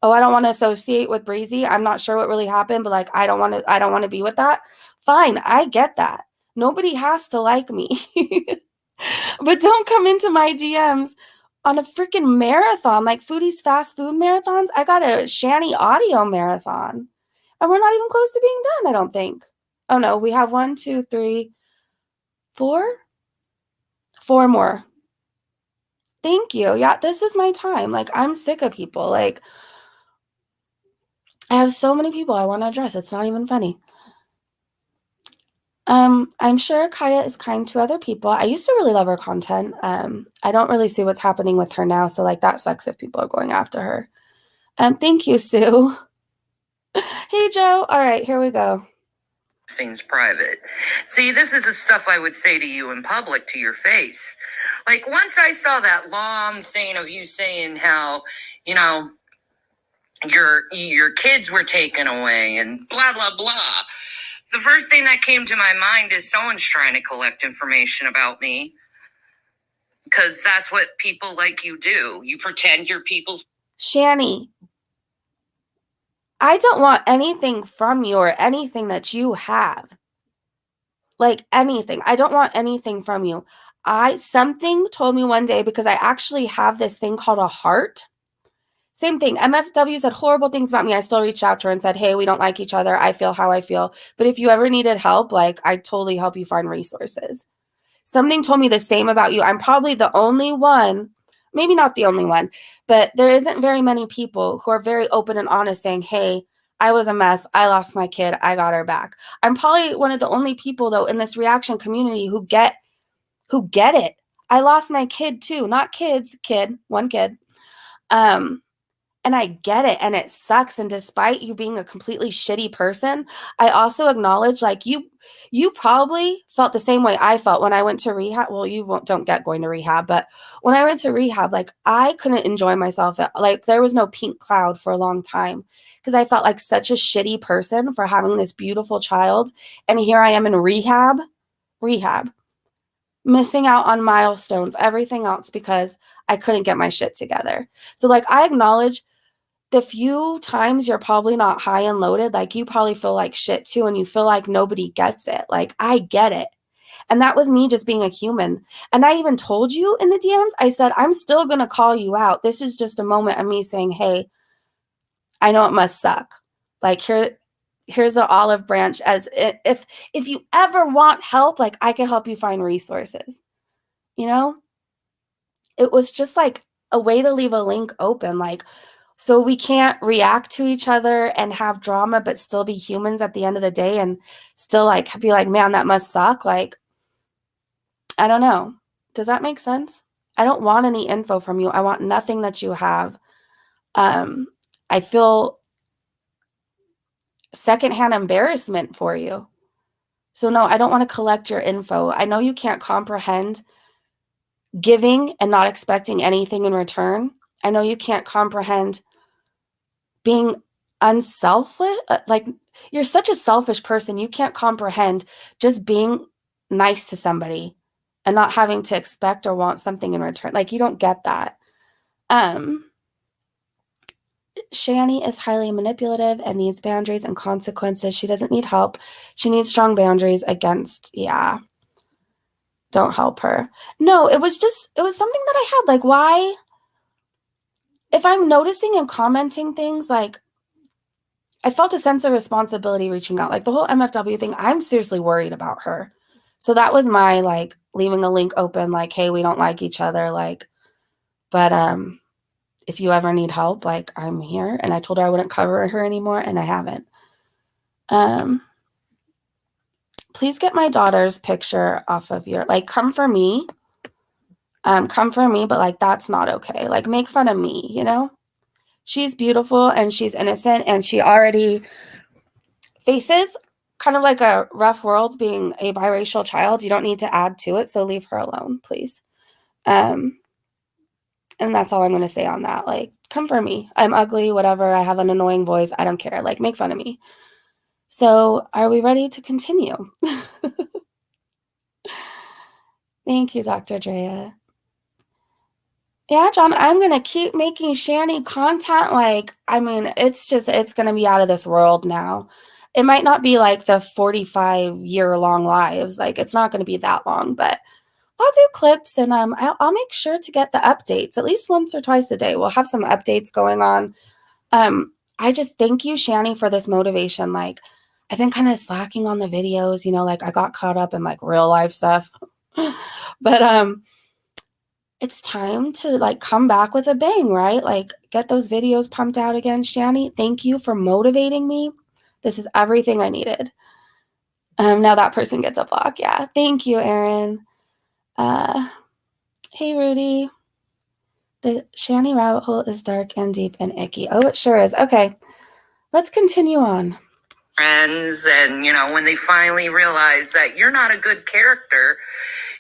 Oh, I don't want to associate with Breezy. I'm not sure what really happened, but like I don't want to be with that. Fine, I get that. Nobody has to like me. But don't come into my DMs on a freaking marathon, like Foodie's fast food marathons. I got a Shanny audio marathon. And we're not even close to being done, I don't think. Oh no, we have 1, 2, 3, 4? 4 more. Thank you. Yeah, this is my time. Like, I'm sick of people. Like, I have so many people I want to address. It's not even funny. I'm sure Kaya is kind to other people. I used to really love her content. I don't really see what's happening with her now, so like that sucks if people are going after her. Thank you, Sue. Hey, Joe. All right, here we go. Things private. See, this is the stuff I would say to you in public to your face. Like, once I saw that long thing of you saying how, you know, your kids were taken away and blah blah blah, the first thing that came to my mind is someone's trying to collect information about me, because that's what people like you do. You pretend you're people's. Shanny, I don't want anything from you or anything that you have. Like anything. I don't want anything from you. Something told me one day, because I actually have this thing called a heart. Same thing. MFW said horrible things about me. I still reached out to her and said, hey, we don't like each other. I feel how I feel. But if you ever needed help, like, I'd totally help you find resources. Something told me the same about you. I'm probably the only one, maybe not the only one, but there isn't very many people who are very open and honest saying, hey, I was a mess. I lost my kid. I got her back. I'm probably one of the only people, though, in this reaction community who get it. I lost my kid too. Not kids, kid, one kid. And I get it, and it sucks. And despite you being a completely shitty person, I also acknowledge, like, you probably felt the same way I felt when I went to rehab. Well, don't get going to rehab, but when I went to rehab, like, I couldn't enjoy myself. Like, there was no pink cloud for a long time because I felt like such a shitty person for having this beautiful child. And here I am in rehab, missing out on milestones, everything else, because I couldn't get my shit together. So, like, I acknowledge the few times you're probably not high and loaded, like, you probably feel like shit too, and you feel like nobody gets it. Like, I get it. And that was me just being a human. And I even told you in the DMs, I said, I'm still going to call you out. This is just a moment of me saying, hey, I know it must suck. Like, here's an olive branch, as if you ever want help, like, I can help you find resources. You know? It was just like a way to leave a link open. Like, So we can't react to each other and have drama, but still be humans at the end of the day and still like be like, man, that must suck. Like, I don't know. Does that make sense? I don't want any info from you. I want nothing that you have. I feel secondhand embarrassment for you. So no, I don't want to collect your info. I know you can't comprehend giving and not expecting anything in return. I know you can't comprehend being unselfish. Like, you're such a selfish person. You can't comprehend just being nice to somebody and not having to expect or want something in return. Like, you don't get that. Shanny is highly manipulative and needs boundaries and consequences. She doesn't need help. She needs strong boundaries against, yeah. Don't help her. No, it was something that I had. Like, why? If I'm noticing and commenting things, like, I felt a sense of responsibility reaching out. Like, the whole MFW thing, I'm seriously worried about her. So that was my, like, leaving a link open, like, hey, we don't like each other, like, but if you ever need help, like, I'm here. And I told her I wouldn't cover her anymore, and I haven't. Please get my daughter's picture off of your, like, come for me, but, like, that's not okay. Like, make fun of me, you know? She's beautiful and she's innocent, and she already faces kind of like a rough world being a biracial child. You don't need to add to it, so leave her alone, please. And that's all I'm going to say on that. Like, come for me. I'm ugly, whatever. I have an annoying voice. I don't care. Like, make fun of me. So, are we ready to continue? Thank you, Dr. Drea. Yeah, John, I'm going to keep making Shanny content. Like, I mean, it's going to be out of this world now. It might not be like the 45-year-long lives. Like, it's not going to be that long, but I'll do clips, and I'll make sure to get the updates at least once or twice a day. We'll have some updates going on. I just thank you, Shanny, for this motivation. Like, I've been kind of slacking on the videos, you know, like I got caught up in like real life stuff. But it's time to like come back with a bang, right? Like, get those videos pumped out again. Shanny, thank you for motivating me. This is everything I needed. Now that person gets a block. Yeah. Thank you, Erin. Hey, Rudy. The Shanny rabbit hole is dark and deep and icky. Oh, it sure is. Okay. Let's continue on. Friends, and when they finally realize that you're not a good character,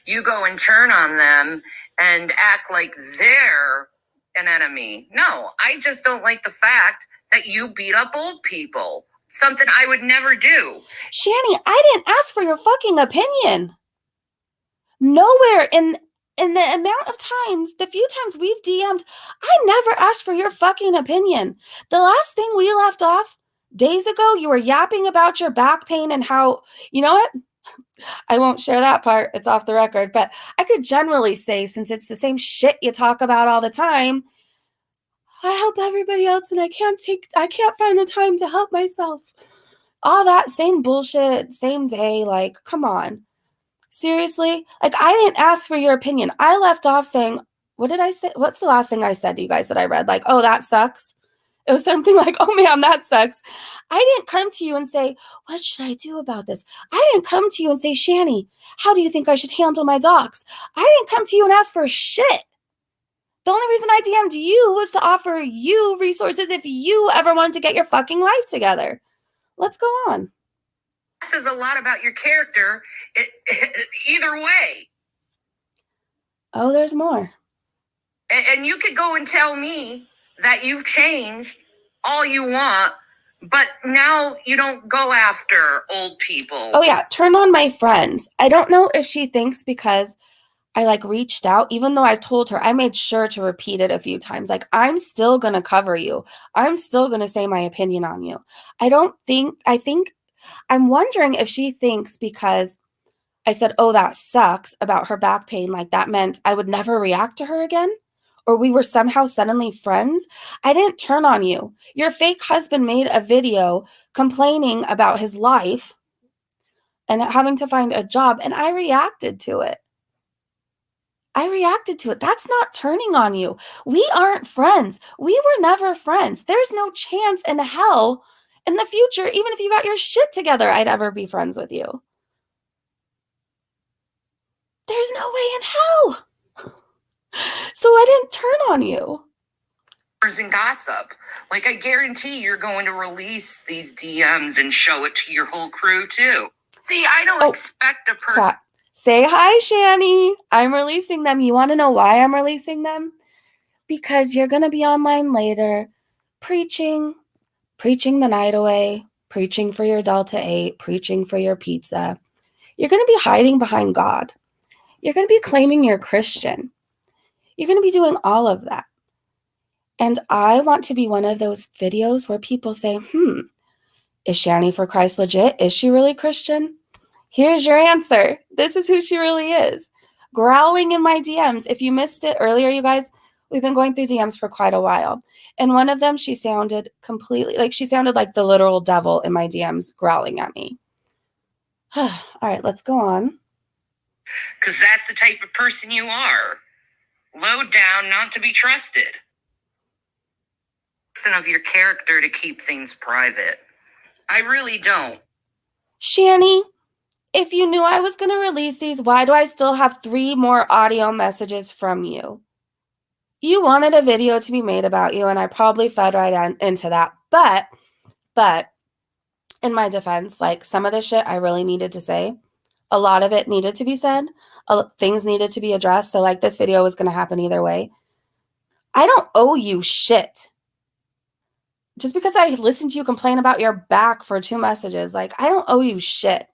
you go and turn on them and act like they're an enemy. No, I just don't like the fact that you beat up old people. Something I would never do. Shanny, I didn't ask for your fucking opinion. Nowhere in the amount of times, the few times we've DM'd, I never asked for your fucking opinion. The last thing we left off days ago, you were yapping about your back pain and how, you know what? I won't share that part. It's off the record. But I could generally say, since it's the same shit you talk about all the time, I help everybody else and I can't find the time to help myself. All that same bullshit, same day. Like, come on. Seriously? Like, I didn't ask for your opinion. I left off saying, what did I say? What's the last thing I said to you guys that I read? Like, oh, that sucks. It was something like, oh man, that sucks. I didn't come to you and say, what should I do about this? I didn't come to you and say, Shanny, how do you think I should handle my docs? I didn't come to you and ask for shit. The only reason I DM'd you was to offer you resources if you ever wanted to get your fucking life together. Let's go on. This is a lot about your character either way. Oh, there's more. And you could go and tell me that you've changed all you want, but now you don't go after old people. Oh yeah, turn on my friends. I don't know if she thinks because I like reached out, even though I told her, I made sure to repeat it a few times. Like, I'm still going to cover you. I'm still going to say my opinion on you. I'm wondering if she thinks because I said, oh, that sucks about her back pain. Like, that meant I would never react to her again. Or we were somehow suddenly friends. I didn't turn on you. Your fake husband made a video complaining about his life and having to find a job. And I reacted to it. I reacted to it. That's not turning on you. We aren't friends. We were never friends. There's no chance in hell in the future, even if you got your shit together, I'd ever be friends with you. There's no way in hell. So I didn't turn on you. And gossip. Like, I guarantee you're going to release these DMs and show it to your whole crew, too. See, I don't expect a person. Say hi, Shanny. I'm releasing them. You want to know why I'm releasing them? Because you're going to be online later preaching the night away, preaching for your Delta 8, preaching for your pizza. You're going to be hiding behind God. You're going to be claiming you're Christian. You're going to be doing all of that. And I want to be one of those videos where people say, is Shanny For Christ legit? Is she really Christian? Here's your answer. This is who she really is. Growling in my DMs. If you missed it earlier, you guys, we've been going through DMs for quite a while. And one of them, she sounded like the literal devil in my DMs growling at me. All right, let's go on. Because that's the type of person you are. Low down, not to be trusted. Of your character to keep things private. I really don't. Shanny, if you knew I was going to release these, why do I still have 3 more audio messages from you? You wanted a video to be made about you, and I probably fed right into that. But in my defense, like, some of the shit I really needed to say, a lot of it needed to be said. Things needed to be addressed. So, like, this video was going to happen either way. I don't owe you shit. Just because I listened to you complain about your back for 2 messages, like, I don't owe you shit.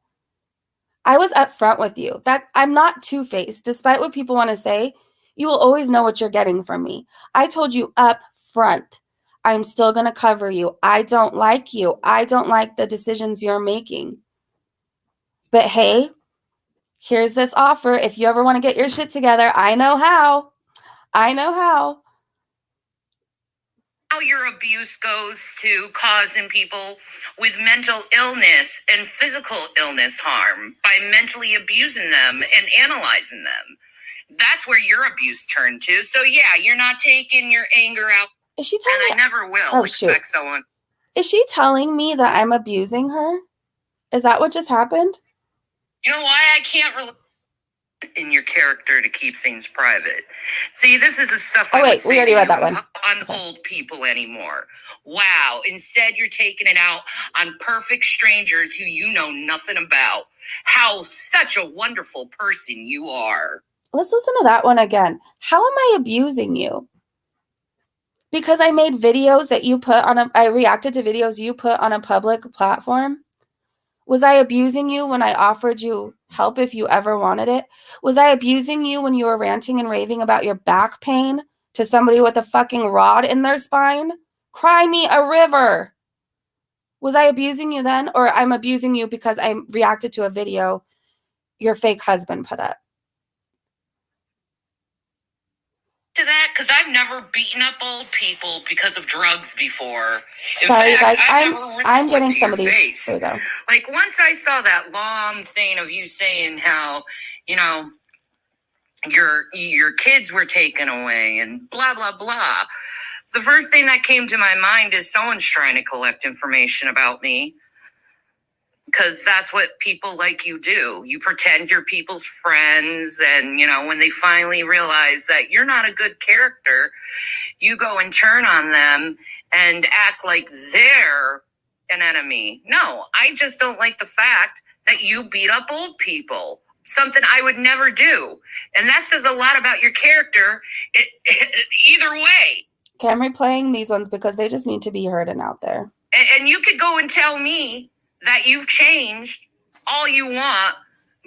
I was upfront with you. That I'm not two-faced. Despite what people want to say, you will always know what you're getting from me. I told you up front, I'm still going to cover you. I don't like you. I don't like the decisions you're making. But hey, here's this offer. If you ever want to get your shit together, I know how. I know how. How your abuse goes to causing people with mental illness and physical illness harm by mentally abusing them and analyzing them. That's where your abuse turned to. So yeah, you're not taking your anger out. Is she telling me? And I never will expect someone. Is she telling me that I'm abusing her? Is that what just happened? You know why I can't relate in your character to keep things private. See, this is the stuff we already read that one. On old people anymore. Wow. Instead, you're taking it out on perfect strangers who you know nothing about. How such a wonderful person you are. Let's listen to that one again. How am I abusing you? Because I made videos that you put on I reacted to videos you put on a public platform? Was I abusing you when I offered you help if you ever wanted it? Was I abusing you when you were ranting and raving about your back pain to somebody with a fucking rod in their spine? Cry me a river. Was I abusing you then? Or I'm abusing you because I reacted to a video your fake husband put up? To that, because I've never beaten up old people because of drugs before. Sorry, guys, I'm getting some of these. Face. Here we go. Like, once I saw that long thing of you saying how, you know, your kids were taken away and blah, blah, blah. The first thing that came to my mind is someone's trying to collect information about me. Because that's what people like you do. You pretend you're people's friends, and, you know, when they finally realize that you're not a good character, you go and turn on them and act like they're an enemy. No, I just don't like the fact that you beat up old people. Something I would never do. And that says a lot about your character either way. Okay, I'm replaying these ones because they just need to be heard and out there. And you could go and tell me that you've changed all you want,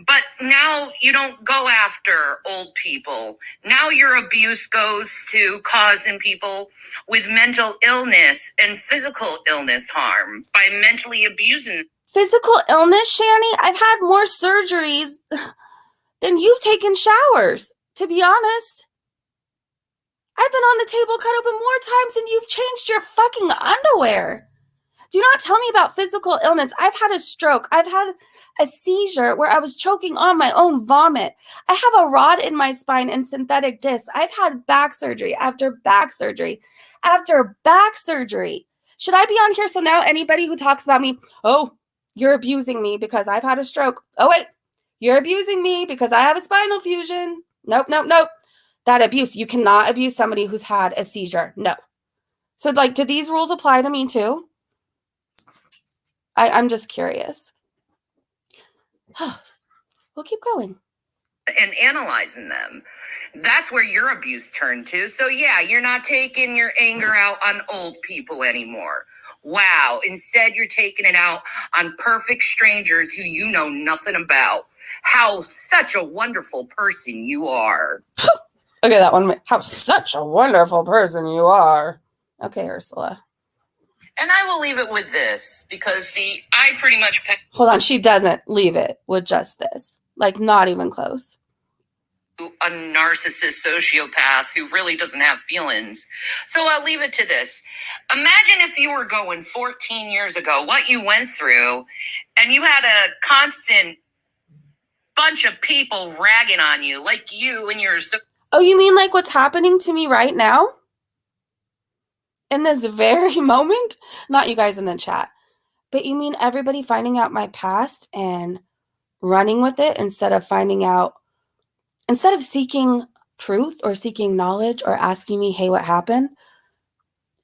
but now you don't go after old people. Now your abuse goes to causing people with mental illness and physical illness harm by mentally abusing. Physical illness, Shanny? I've had more surgeries than you've taken showers, to be honest. I've been on the table cut open more times than you've changed your fucking underwear. Do not tell me about physical illness. I've had a stroke. I've had a seizure where I was choking on my own vomit. I have a rod in my spine and synthetic discs. I've had back surgery after back surgery after back surgery. Should I be on here? So now anybody who talks about me, oh, you're abusing me because I've had a stroke. Oh, wait, you're abusing me because I have a spinal fusion. Nope, nope, nope. That abuse, you cannot abuse somebody who's had a seizure. No. So, like, do these rules apply to me too? I'm just curious. We'll keep going. And analyzing them. That's where your abuse turned to. So yeah, you're not taking your anger out on old people anymore. Wow. Instead, you're taking it out on perfect strangers who you know nothing about. How such a wonderful person you are. Okay, that one. How such a wonderful person you are. Okay, Ursula. And I will leave it with this because, see, I pretty much... Hold on, she doesn't leave it with just this. Like, not even close. A narcissist sociopath who really doesn't have feelings. So I'll leave it to this. Imagine if you were going 14 years ago, what you went through, and you had a constant bunch of people ragging on you, like you and your... Oh, you mean like what's happening to me right now? In this very moment? Not you guys in the chat. But you mean everybody finding out my past and running with it instead of seeking truth or seeking knowledge or asking me, hey, what happened?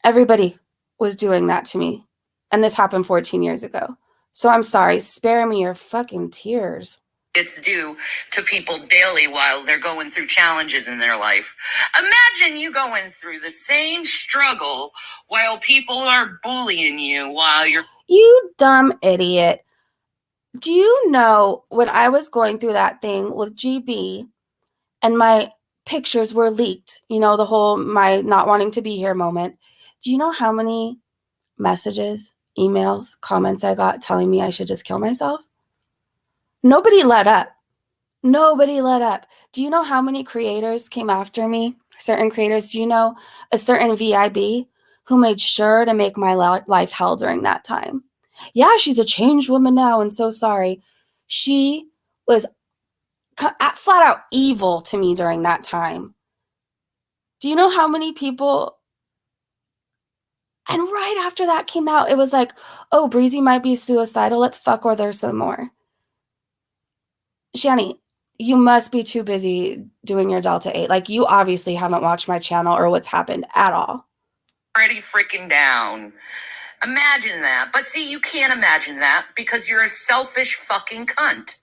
Everybody was doing that to me. And this happened 14 years ago. So I'm sorry. Spare me your fucking tears. It's due to people daily while they're going through challenges in their life. Imagine you going through the same struggle while people are bullying you while you're... You dumb idiot. Do you know when I was going through that thing with GB and my pictures were leaked, you know, the whole my not wanting to be here moment, do you know how many messages, emails, comments I got telling me I should just kill myself? Nobody let up. Nobody let up. Do you know how many creators came after me? Certain creators. Do you know a certain VIB who made sure to make my life hell during that time? Yeah, she's a changed woman now and so sorry. She was flat out evil to me during that time. Do you know how many people... And right after that came out, it was like, oh, Breezy might be suicidal. Let's fuck with her some more. Shanny, you must be too busy doing your Delta 8. Like, you obviously haven't watched my channel or what's happened at all. Pretty freaking down. Imagine that. But see, you can't imagine that because you're a selfish fucking cunt.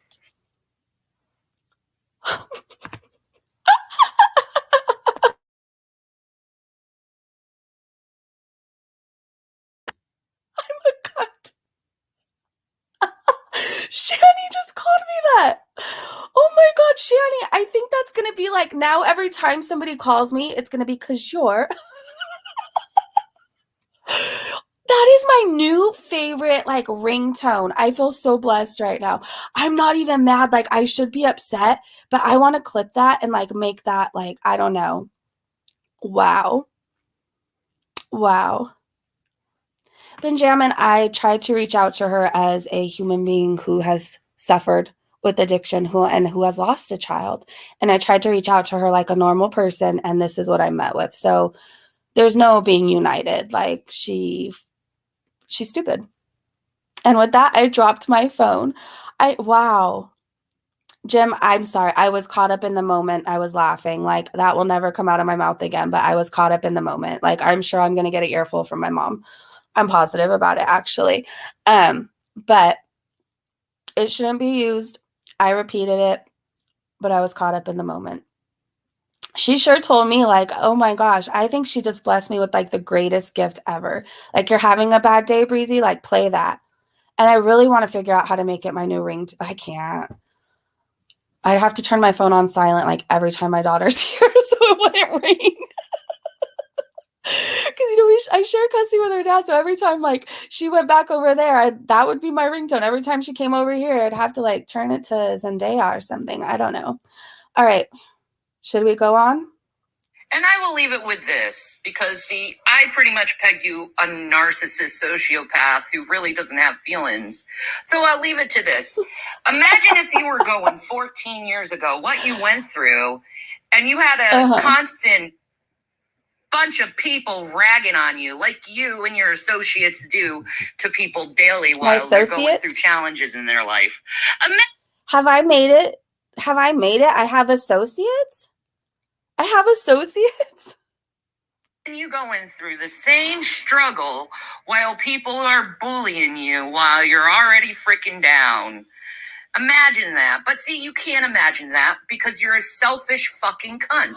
Shanny just called me that. Oh my God, Shanny, I think that's going to be like now every time somebody calls me, it's going to be because you're... That is my new favorite, like, ringtone. I feel so blessed right now. I'm not even mad. Like, I should be upset, but I want to clip that and, like, make that, like, I don't know. Wow. Wow. Benjamin, I tried to reach out to her as a human being who has suffered with addiction who has lost a child. And I tried to reach out to her like a normal person, and this is what I met with. So there's no being united. Like, she's stupid. And with that, I dropped my phone. Wow. Jim, I'm sorry. I was caught up in the moment. I was laughing. Like, that will never come out of my mouth again, but I was caught up in the moment. Like, I'm sure I'm going to get an earful from my mom. I'm positive about it, actually. But it shouldn't be used. I repeated it, but I was caught up in the moment. She sure told me, like, oh my gosh, I think she just blessed me with, like, the greatest gift ever. Like, you're having a bad day, Breezy? Like, play that. And I really want to figure out how to make it my new ring. I can't. I'd have to turn my phone on silent, like, every time my daughter's here so it wouldn't ring. Because, you know, I share custody with her dad, so every time, like, she went back over there, that would be my ringtone. Every time she came over here, I'd have to, like, turn it to Zendaya or something. I don't know. All right. Should we go on? And I will leave it with this because, see, I pretty much peg you a narcissist sociopath who really doesn't have feelings. So I'll leave it to this. Imagine if you were going 14 years ago, what you went through, and you had a constant bunch of people ragging on you like you and your associates do to people daily while they're going through challenges in their life. Have I made it? Have I made it? I have associates? I have associates? And you going through the same struggle while people are bullying you while you're already freaking down. Imagine that. But see, you can't imagine that because you're a selfish fucking cunt.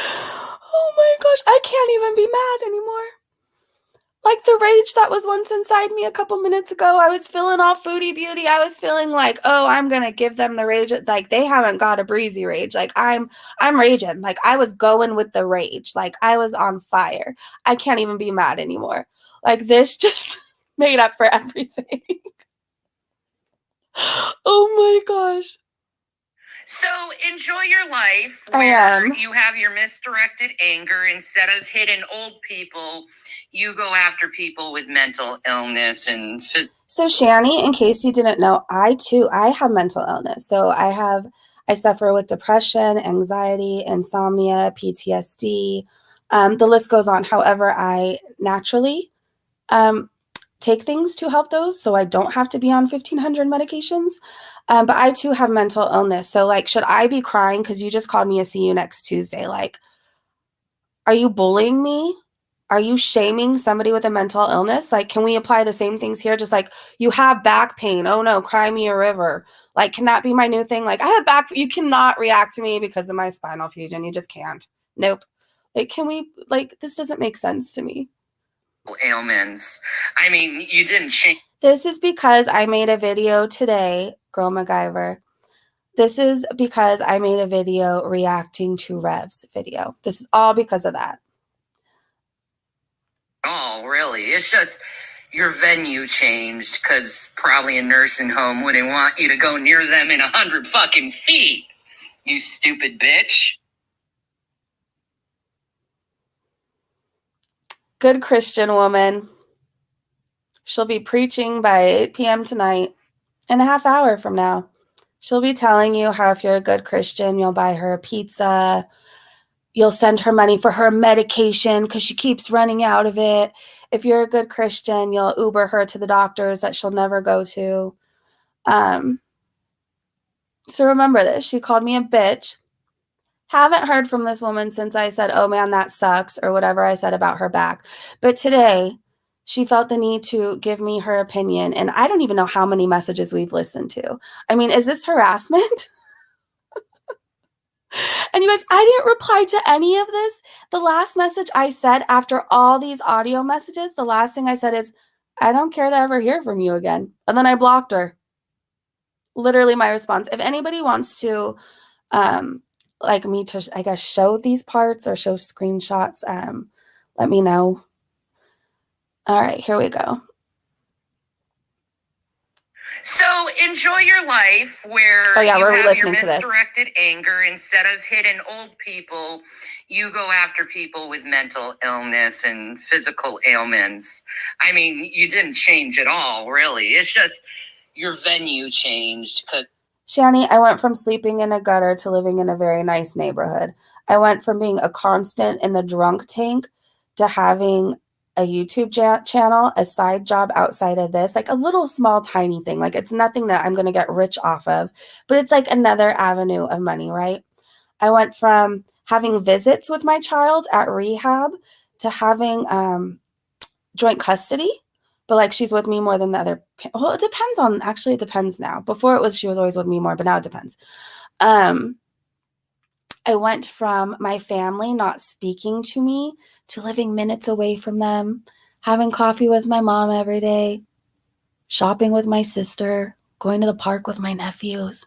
Oh my gosh, I can't even be mad anymore. Like the rage that was once inside me a couple minutes ago, I was feeling all foodie beauty. I was feeling like, oh, I'm going to give them the rage. Like they haven't got a breezy rage. Like I'm raging. Like I was going with the rage. Like I was on fire. I can't even be mad anymore. Like this just made up for everything. Oh my gosh. So enjoy your life where you have your misdirected anger. Instead of hitting old people, you go after people with mental illness and So Shanny, in case you didn't know, I have mental illness. So I suffer with depression, anxiety, insomnia, PTSD. The list goes on. However, I naturally take things to help those, so I don't have to be on 1,500 medications. But I too have mental illness. So like, should I be crying because you just called me a see you next Tuesday? Like, are you bullying me? Are you shaming somebody with a mental illness? Like, can we apply the same things here? Just like, you have back pain. Oh no, cry me a river. Like, can that be my new thing? Like, I have back, you cannot react to me because of my spinal fusion. You just can't. Nope. Like, can we, like, this doesn't make sense to me. Ailments. I mean, you didn't change. This is because I made a video today, Girl MacGyver. This is because I made a video reacting to Rev's video. This is all because of that. Oh, really? It's just your venue changed because probably a nursing home wouldn't want you to go near them in 100 fucking feet. You stupid bitch. Good Christian woman. She'll be preaching by 8 p.m. tonight, in a half hour from now. She'll be telling you how if you're a good Christian, you'll buy her a pizza, you'll send her money for her medication because she keeps running out of it. If you're a good Christian, you'll Uber her to the doctors that she'll never go to. So remember this. She called me a bitch. Haven't heard from this woman since I said, oh man, that sucks, or whatever I said about her back. But today, she felt the need to give me her opinion. And I don't even know how many messages we've listened to. I mean, is this harassment? And you guys, I didn't reply to any of this. The last message I said after all these audio messages, the last thing I said is, I don't care to ever hear from you again. And then I blocked her. Literally my response. If anybody wants to, like me to, I guess, show these parts or show screenshots, let me know. All right, here we go. So enjoy your life where you have your misdirected anger. Instead of hitting old people, you go after people with mental illness and physical ailments. I mean, you didn't change at all, really. It's just your venue changed. Shanny, I went from sleeping in a gutter to living in a very nice neighborhood. I went from being a constant in the drunk tank to having a YouTube channel, a side job outside of this, like a little small tiny thing. Like it's nothing that I'm going to get rich off of, but it's like another avenue of money, right? I went from having visits with my child at rehab to having joint custody, but like she's with me more than the other. Well, it depends on, actually it depends now. Before it was, she was always with me more, but now it depends. I went from my family not speaking to me to living minutes away from them, having coffee with my mom every day, shopping with my sister, going to the park with my nephews.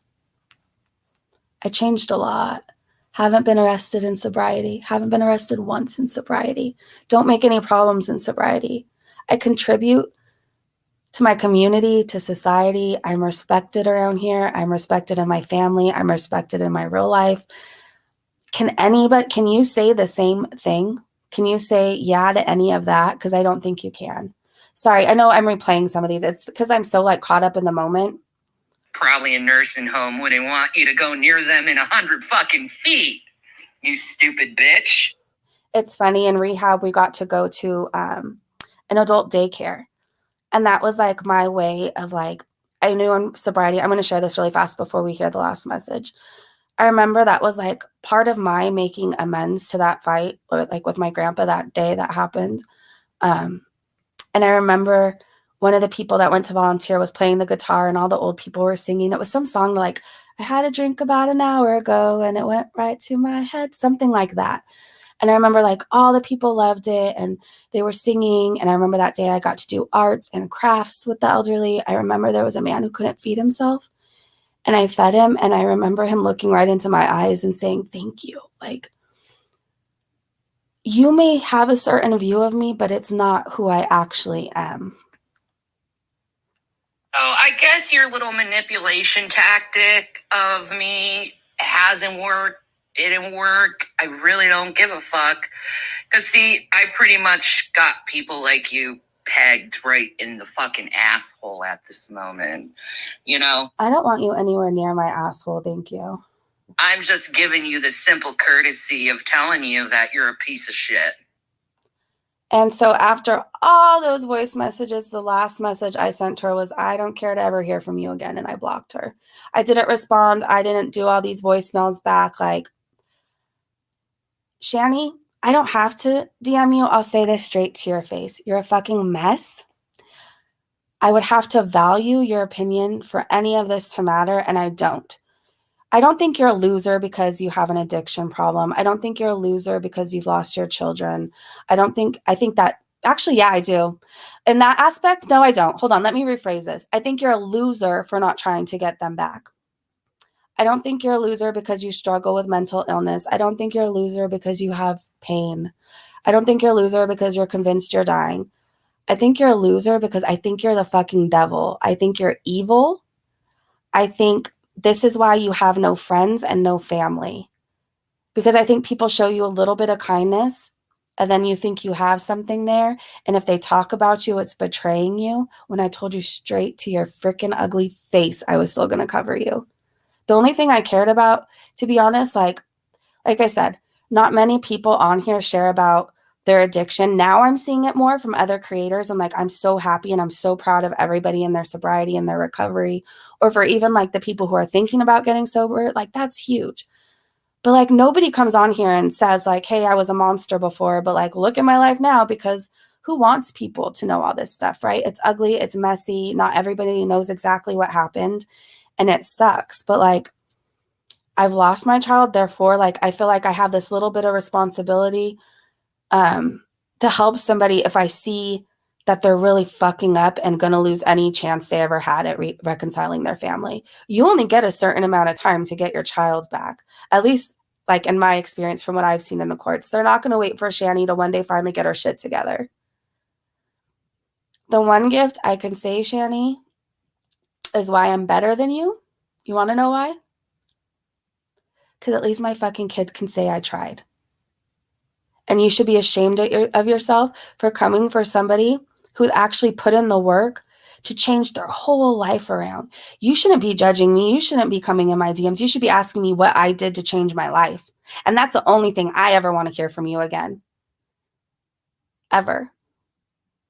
I changed a lot. Haven't been arrested in sobriety. Haven't been arrested once in sobriety. Don't make any problems in sobriety. I contribute to my community, to society. I'm respected around here. I'm respected in my family. I'm respected in my real life. Can you say the same thing? Can you say yeah to any of that? Because I don't think you can. Sorry, I know I'm replaying some of these. It's because I'm so like caught up in the moment. Probably a nursing home wouldn't want you to go near them in 100 fucking feet. You stupid bitch. It's funny, in rehab, we got to go to an adult daycare. And that was like my way of like, I knew in sobriety, I'm going to share this really fast before we hear the last message. I remember that was like part of my making amends to that fight, or like with my grandpa that day that happened. Um, and I remember one of the people that went to volunteer was playing the guitar and all the old people were singing. It was some song like, I had a drink about an hour ago and it went right to my head, something like that. And I remember like all the people loved it and they were singing. And I remember that day I got to do arts and crafts with the elderly. I remember there was a man who couldn't feed himself and I fed him. And I remember him looking right into my eyes and saying, thank you. Like, you may have a certain view of me, but it's not who I actually am. Oh, I guess your little manipulation tactic of me hasn't worked, didn't work. I really don't give a fuck. Because, see, I pretty much got people like you pegged right in the fucking asshole at this moment. You know? I don't want you anywhere near my asshole, thank you. I'm just giving you the simple courtesy of telling you that you're a piece of shit. And so after all those voice messages, the last message I sent her was, I don't care to ever hear from you again. And I blocked her. I didn't respond. I didn't do all these voicemails back. Like, Shanny, I don't have to DM you. I'll say this straight to your face. You're a fucking mess. I would have to value your opinion for any of this to matter. And I don't. I don't think you're a loser because you have an addiction problem. I don't think you're a loser because you've lost your children. I think that, actually, yeah, I do. In that aspect, no, I don't. Hold on, let me rephrase this. I think you're a loser for not trying to get them back. I don't think you're a loser because you struggle with mental illness. I don't think you're a loser because you have pain. I don't think you're a loser because you're convinced you're dying. I think you're a loser because I think you're the fucking devil. I think you're evil. I think this is why you have no friends and no family. Because I think people show you a little bit of kindness and then you think you have something there. And if they talk about you, it's betraying you. When I told you straight to your freaking ugly face, I was still going to cover you. The only thing I cared about, to be honest, like I said, not many people on here share about their addiction. Now I'm seeing it more from other creators. And like, I'm so happy and I'm so proud of everybody in their sobriety and their recovery, or for even like the people who are thinking about getting sober. Like, that's huge. But like, nobody comes on here and says like, hey, I was a monster before, but like, look at my life now, because who wants people to know all this stuff, right? It's ugly. It's messy. Not everybody knows exactly what happened and it sucks. But like, I've lost my child. Therefore, like, I feel like I have this little bit of responsibility to help somebody if I see that they're really fucking up and going to lose any chance they ever had at reconciling their family. You only get a certain amount of time to get your child back. At least, like, in my experience from what I've seen in the courts, they're not going to wait for Shanny to one day finally get her shit together. The one gift I can say, Shanny, is why I'm better than you. You want to know why? Because at least my fucking kid can say I tried. And you should be ashamed of yourself for coming for somebody who actually put in the work to change their whole life around. You shouldn't be judging me. You shouldn't be coming in my DMs. You should be asking me what I did to change my life. And that's the only thing I ever want to hear from you again. Ever.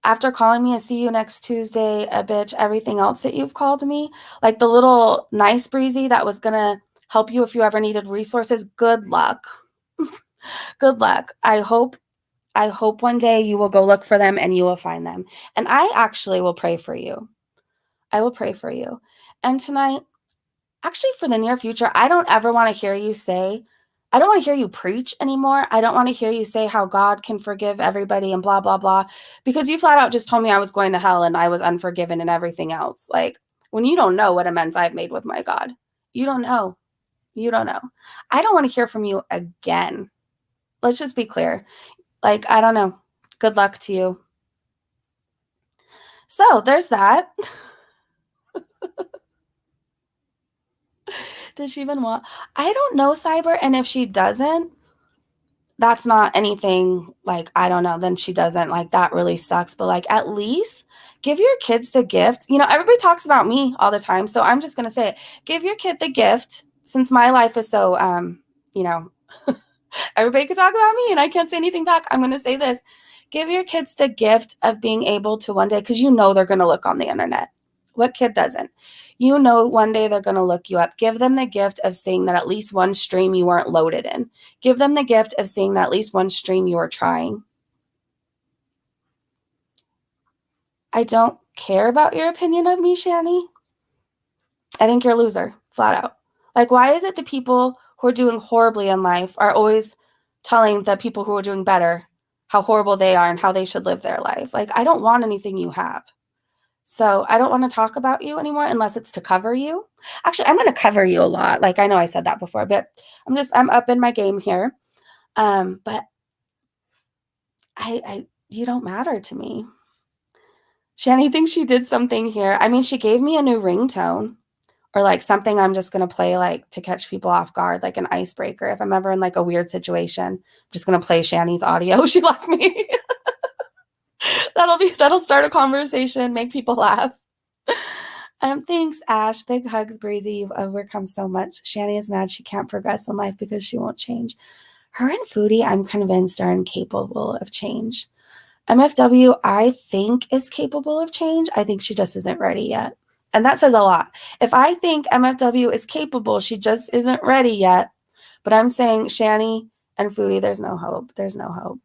After calling me a see you next Tuesday, a bitch, everything else that you've called me, like the little nice breezy that was going to help you if you ever needed resources, good luck. Good luck. I hope one day you will go look for them and you will find them. And I actually will pray for you. I will pray for you. And tonight, actually for the near future, I don't ever want to hear you say, I don't want to hear you preach anymore. I don't want to hear you say how God can forgive everybody and blah, blah, blah, because you flat out just told me I was going to hell and I was unforgiven and everything else. Like, when you don't know what amends I've made with my God, you don't know. You don't know. I don't want to hear from you again. Let's just be clear. Like, I don't know. Good luck to you. So there's that. Does she even want? I don't know, Cyber. And if she doesn't, that's not anything like, I don't know, then she doesn't. Like, that really sucks. But like, at least give your kids the gift. You know, everybody talks about me all the time. So I'm just going to say it. Give your kid the gift, since my life is so, you know, everybody could talk about me and I can't say anything back. I'm going to say this. Give your kids the gift of being able to one day, because you know they're going to look on the internet. What kid doesn't? You know one day they're going to look you up. Give them the gift of seeing that at least one stream you weren't loaded in. Give them the gift of seeing that at least one stream you were trying. I don't care about your opinion of me, Shanny. I think you're a loser, flat out. Like, why is it the people who are doing horribly in life are always telling the people who are doing better how horrible they are and how they should live their life? Like, I don't want anything you have. So I don't want to talk about you anymore unless it's to cover you. Actually, I'm going to cover you a lot. Like, I know I said that before, but I'm up in my game here. But you don't matter to me. Shanny thinks she did something here. I mean, she gave me a new ringtone, or like something I'm just going to play like to catch people off guard, like an icebreaker. If I'm ever in like a weird situation, I'm just going to play Shanny's audio. She left me. That'll start a conversation, make people laugh. Thanks, Ash. Big hugs, Breezy. You've overcome so much. Shanny is mad she can't progress in life because she won't change. Her and Foodie, I'm convinced, are incapable of change. MFW, I think, is capable of change. I think she just isn't ready yet. And that says a lot. If I think MFW is capable, she just isn't ready yet. But I'm saying Shanny and Foodie, there's no hope. There's no hope.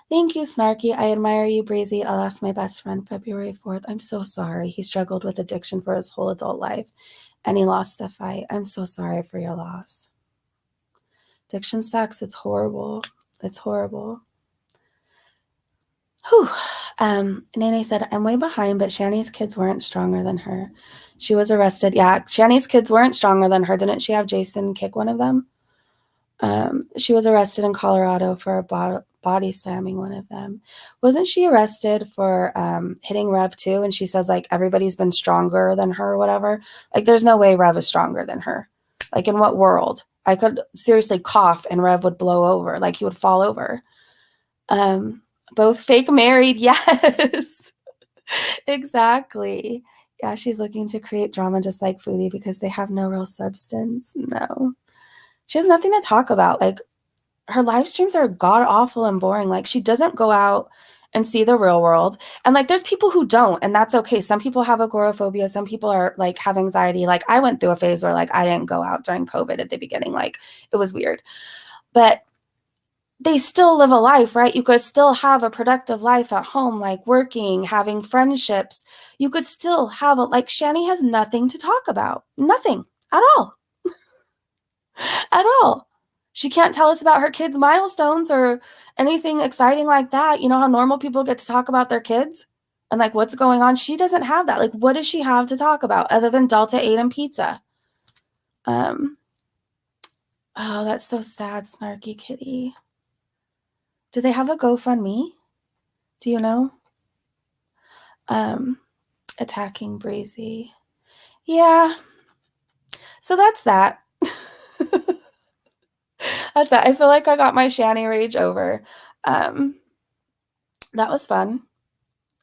Thank you, Snarky. I admire you, Breezy. I lost my best friend February 4th. I'm so sorry. He struggled with addiction for his whole adult life, and he lost the fight. I'm so sorry for your loss. Addiction sucks. It's horrible. It's horrible. Whew. Nene said, I'm way behind, but Shanny's kids weren't stronger than her. She was arrested. Yeah, Shanny's kids weren't stronger than her. Didn't she have Jason kick one of them? She was arrested in Colorado for body slamming one of them. Wasn't she arrested for hitting Rev too? And she says, like, everybody's been stronger than her or whatever. Like, there's no way Rev is stronger than her. Like, in what world? I could seriously cough and Rev would blow over. Like, he would fall over. Both fake married. Yes. Exactly. Yeah, she's looking to create drama just like Foodie because they have no real substance. No. She has nothing to talk about. Like, her live streams are god awful and boring. Like, she doesn't go out and see the real world. And like, there's people who don't, and that's okay. Some people have agoraphobia. Some people are like have anxiety. Like, I went through a phase where like I didn't go out during COVID at the beginning. Like, it was weird. But they still live a life, right? You could still have a productive life at home, like working, having friendships. You could still have like, Shanny has nothing to talk about. Nothing at all. At all. She can't tell us about her kids' milestones or anything exciting like that. You know how normal people get to talk about their kids and like what's going on? She doesn't have that. Like, what does she have to talk about other than Delta 8 and pizza? Oh, that's so sad, Snarky Kitty. Do they have a GoFundMe? Do you know? Attacking Breezy. Yeah. So that's that. That's that. I feel like I got my Shanny rage over. That was fun.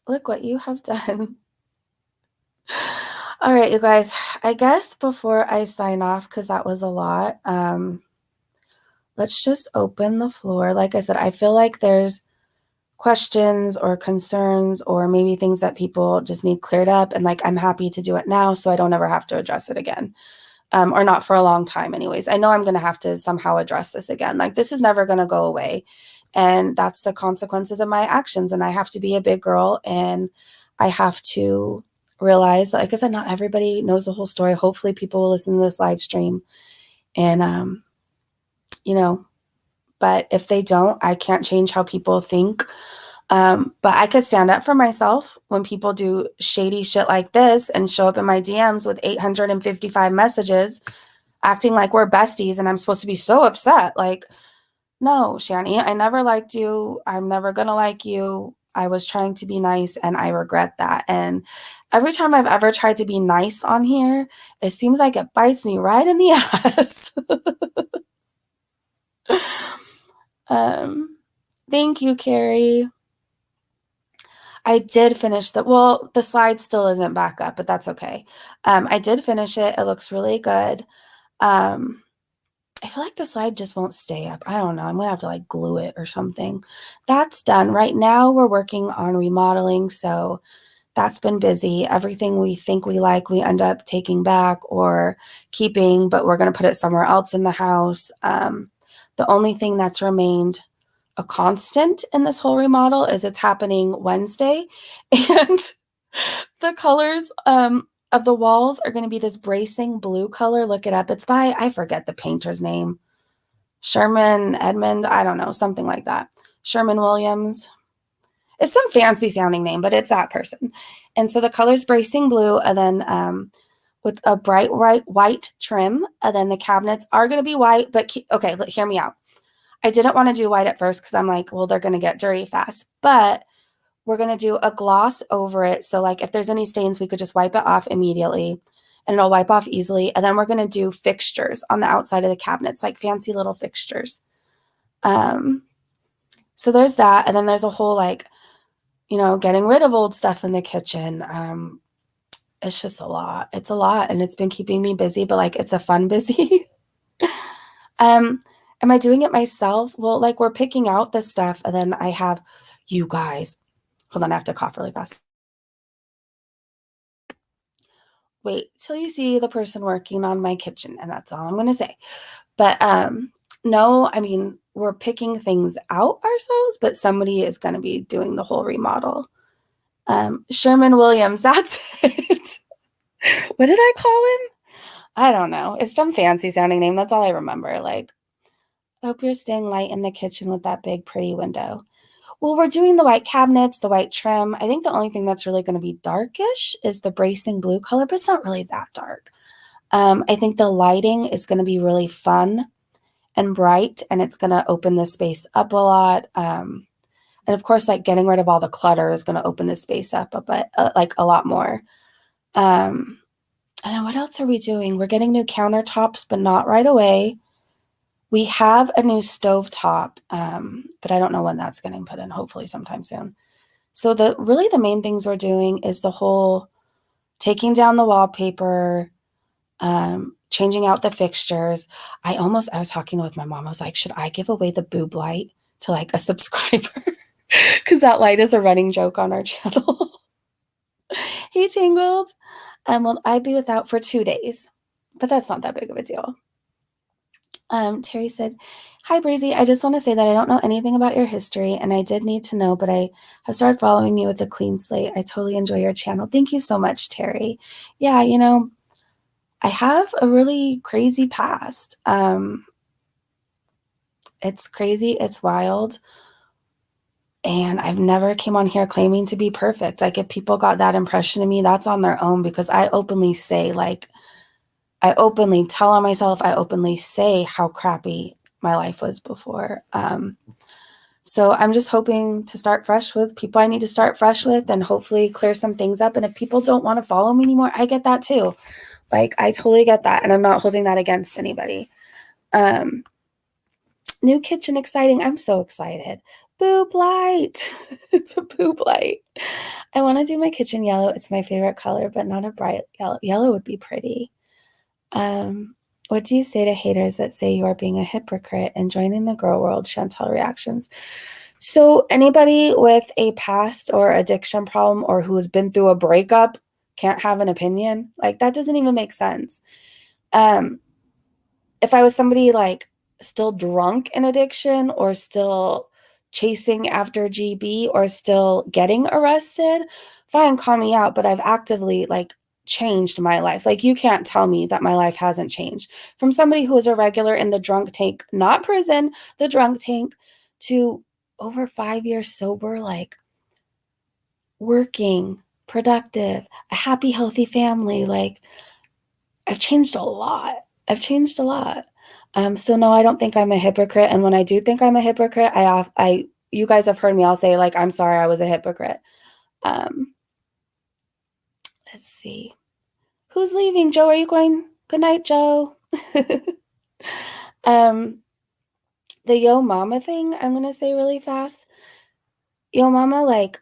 Look what you have done. All right, you guys. I guess before I sign off, because that was a lot, let's just open the floor. Like I said, I feel like there's questions or concerns or maybe things that people just need cleared up. And like, I'm happy to do it now so I don't ever have to address it again. Or not for a long time anyways. I know I'm going to have to somehow address this again. Like, this is never going to go away. And that's the consequences of my actions. And I have to be a big girl and I have to realize, like I said, not everybody knows the whole story. Hopefully people will listen to this live stream and, you know, but if they don't, I can't change how people think. But I could stand up for myself when people do shady shit like this and show up in my DMs with 855 messages acting like we're besties and I'm supposed to be so upset. Like, no, Shanny, I never liked you. I'm never going to like you. I was trying to be nice and I regret that. And every time I've ever tried to be nice on here, it seems like it bites me right in the ass. um, thank you, Carrie. I did finish the slide still isn't back up, but that's okay. I did finish it. It looks really good. I feel like the slide just won't stay up. I don't know. I'm going to have to like glue it or something. That's done. Right now we're working on remodeling. So that's been busy. Everything we think we like, we end up taking back or keeping, but we're going to put it somewhere else in the house. The only thing that's remained a constant in this whole remodel is it's happening Wednesday. And the colors of the walls are going to be this bracing blue color. Look it up. It's by, I forget the painter's name. Sherman Edmund, I don't know, something like that. Sherman Williams. It's some fancy sounding name, but it's that person. And so the color's bracing blue, and then with a bright white trim, and then the cabinets are going to be white, but okay, hear me out. I didn't want to do white at first because I'm like, well, they're going to get dirty fast, but we're going to do a gloss over it. So like if there's any stains, we could just wipe it off immediately and it'll wipe off easily. And then we're going to do fixtures on the outside of the cabinets, like fancy little fixtures. So there's that. And then there's a whole like, getting rid of old stuff in the kitchen. It's just a lot. It's a lot. And it's been keeping me busy, but like, it's a fun busy. Am I doing it myself? Well, like we're picking out the stuff and then I have you guys. Hold on, I have to cough really fast. Wait till you see the person working on my kitchen, and that's all I'm going to say. But no, I mean, we're picking things out ourselves, but somebody is going to be doing the whole remodel. Sherman Williams, that's it. What did I call him? I don't know. It's some fancy sounding name. That's all I remember. Like, I hope you're staying light in the kitchen with that big, pretty window. Well, we're doing the white cabinets, the white trim. I think the only thing that's really going to be darkish is the bracing blue color, but it's not really that dark. I think the lighting is going to be really fun and bright, and it's going to open the space up a lot. And of course, like getting rid of all the clutter is going to open the space up, but like a lot more. And then what else are we doing? We're getting new countertops, but not right away. We have a new stovetop, but I don't know when that's getting put in, hopefully sometime soon. So the main things we're doing is the whole taking down the wallpaper, changing out the fixtures. I was talking with my mom. I was like, should I give away the boob light to like a subscriber? Because that light is a running joke on our channel. Hey, Tangled. Well, I'd be without for 2 days, but that's not that big of a deal. Terry said, hi, Breezy. I just want to say that I don't know anything about your history, and I did need to know, but I have started following you with a clean slate. I totally enjoy your channel. Thank you so much, Terry. Yeah, I have a really crazy past. It's crazy. It's wild. And I've never came on here claiming to be perfect. Like if people got that impression of me, that's on their own because I openly say I openly tell on myself, I openly say how crappy my life was before. So I'm just hoping to start fresh with people I need to start fresh with and hopefully clear some things up. And if people don't want to follow me anymore, I get that too. Like I totally get that. And I'm not holding that against anybody. New kitchen exciting. I'm so excited. Boob light. It's a boob light. I want to do my kitchen yellow. It's my favorite color, but not a bright yellow. Yellow would be pretty. What do you say to haters that say you are being a hypocrite and joining the girl world? Chantel reactions. So anybody with a past or addiction problem or who has been through a breakup can't have an opinion. Like that doesn't even make sense. If I was somebody like still drunk in addiction or still chasing after GB or still getting arrested, fine, call me out. But I've actively like changed my life. Like you can't tell me that my life hasn't changed from somebody who was a regular in the drunk tank, not prison, the drunk tank, to over 5 years sober, like working, productive, a happy, healthy family. Like I've changed a lot. So no, I don't think I'm a hypocrite. And when I do think I'm a hypocrite, I you guys have heard me, I'll say like, I'm sorry, I was a hypocrite. Let's see. Who's leaving? Joe, are you going? Good night, Joe. The Yo Mama thing, I'm going to say really fast. Yo Mama, like,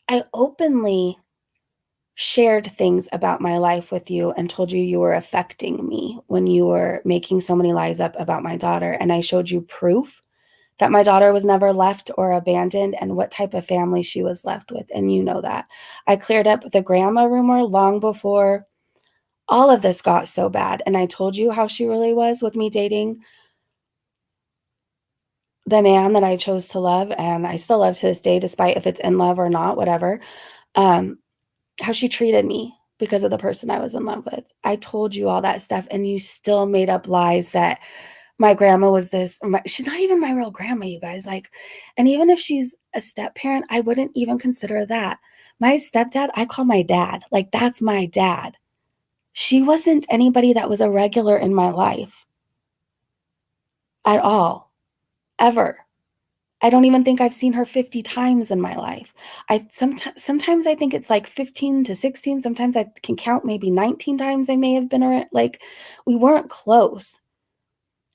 I openly shared things about my life with you and told you you were affecting me when you were making so many lies up about my daughter. And I showed you proof that my daughter was never left or abandoned and what type of family she was left with. And you know that. I cleared up the grandma rumor long before all of this got so bad. And I told you how she really was with me dating the man that I chose to love. And I still love to this day, despite if it's in love or not, whatever. How she treated me because of the person I was in love with. I told you all that stuff and you still made up lies that my grandma was this. She's not even my real grandma, you guys. Like, and even if she's a step parent, I wouldn't even consider that. My stepdad, I call my dad. Like, that's my dad. She wasn't anybody that was a regular in my life at all, ever. I don't even think I've seen her 50 times in my life. Sometimes I think it's like 15 to 16. Sometimes I can count maybe 19 times I may have been around. Like, we weren't close.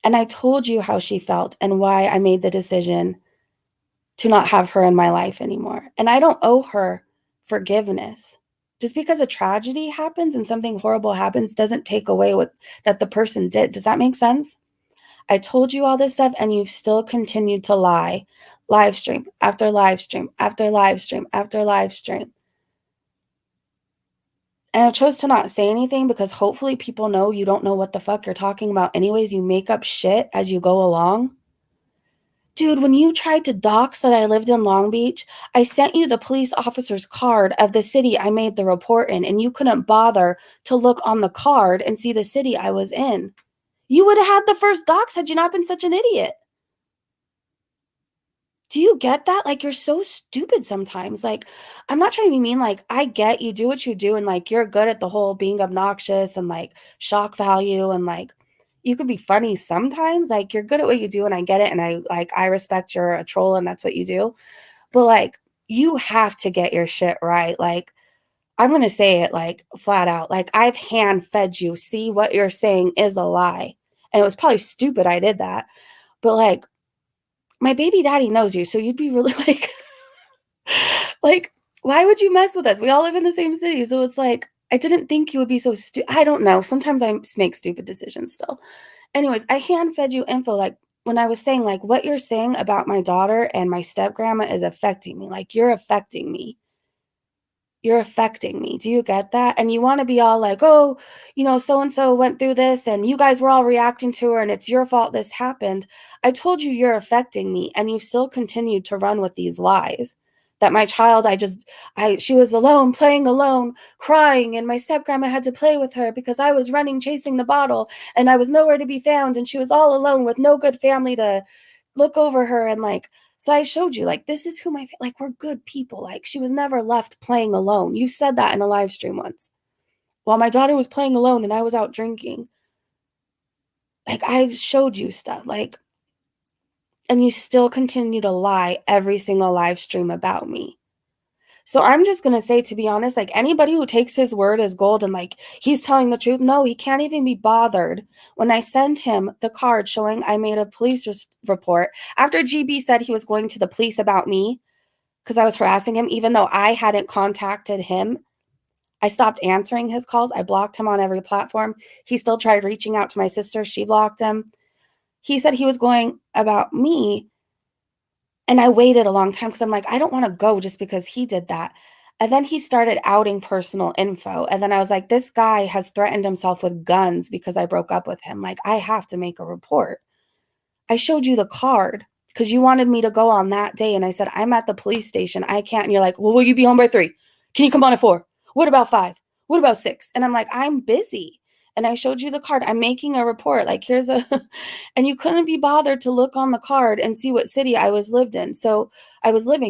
And I told you how she felt and why I made the decision to not have her in my life anymore. And I don't owe her forgiveness. Just because a tragedy happens and something horrible happens doesn't take away what that the person did. Does that make sense? I told you all this stuff and you've still continued to lie. Live stream after live stream after live stream after live stream. And I chose to not say anything because hopefully people know you don't know what the fuck you're talking about anyways. You make up shit as you go along. Dude, when you tried to dox that I lived in Long Beach, I sent you the police officer's card of the city I made the report in, and you couldn't bother to look on the card and see the city I was in. You would have had the first dox had you not been such an idiot. Do you get that? Like, you're so stupid sometimes. Like, I'm not trying to be mean. Like, I get you do what you do, and like, you're good at the whole being obnoxious and like shock value, and like, you could be funny sometimes. Like, you're good at what you do, and I get it. And I respect you're a troll and that's what you do. But like, you have to get your shit right. Like, I'm going to say it like flat out. Like, I've hand fed you. See, what you're saying is a lie. And it was probably stupid I did that. But like, my baby daddy knows you, so you'd be really like, why would you mess with us? We all live in the same city, so it's like, I didn't think you would be so stupid. I don't know. Sometimes I make stupid decisions still. Anyways, I hand fed you info, like, when I was saying, like, what you're saying about my daughter and my step grandma is affecting me. Like, you're affecting me. You're affecting me. Do you get that? And you want to be all like, oh, so and so went through this and you guys were all reacting to her and it's your fault this happened. I told you you're affecting me and you've still continued to run with these lies that my child, she was alone, playing alone, crying, and my step grandma had to play with her because I was running, chasing the bottle, and I was nowhere to be found, and she was all alone with no good family to look over her, and like, so I showed you, like, this is who like, we're good people. Like, she was never left playing alone. You said that in a live stream once. While my daughter was playing alone and I was out drinking. Like, I showed you stuff. Like, and you still continue to lie every single live stream about me. So I'm just going to say, to be honest, like, anybody who takes his word as gold and like he's telling the truth, no, he can't even be bothered. When I sent him the card showing I made a police report after GB said he was going to the police about me because I was harassing him, even though I hadn't contacted him, I stopped answering his calls. I blocked him on every platform. He still tried reaching out to my sister. She blocked him. He said he was going about me. And I waited a long time because I'm like, I don't want to go just because he did that. And then he started outing personal info. And then I was like, this guy has threatened himself with guns because I broke up with him. Like, I have to make a report. I showed you the card because you wanted me to go on that day. And I said, I'm at the police station. I can't. And you're like, well, will you be home by 3? Can you come on at 4? What about 5? What about 6? And I'm like, I'm busy. And I showed you the card. I'm making a report. Like, here's a, and you couldn't be bothered to look on the card and see what city I was living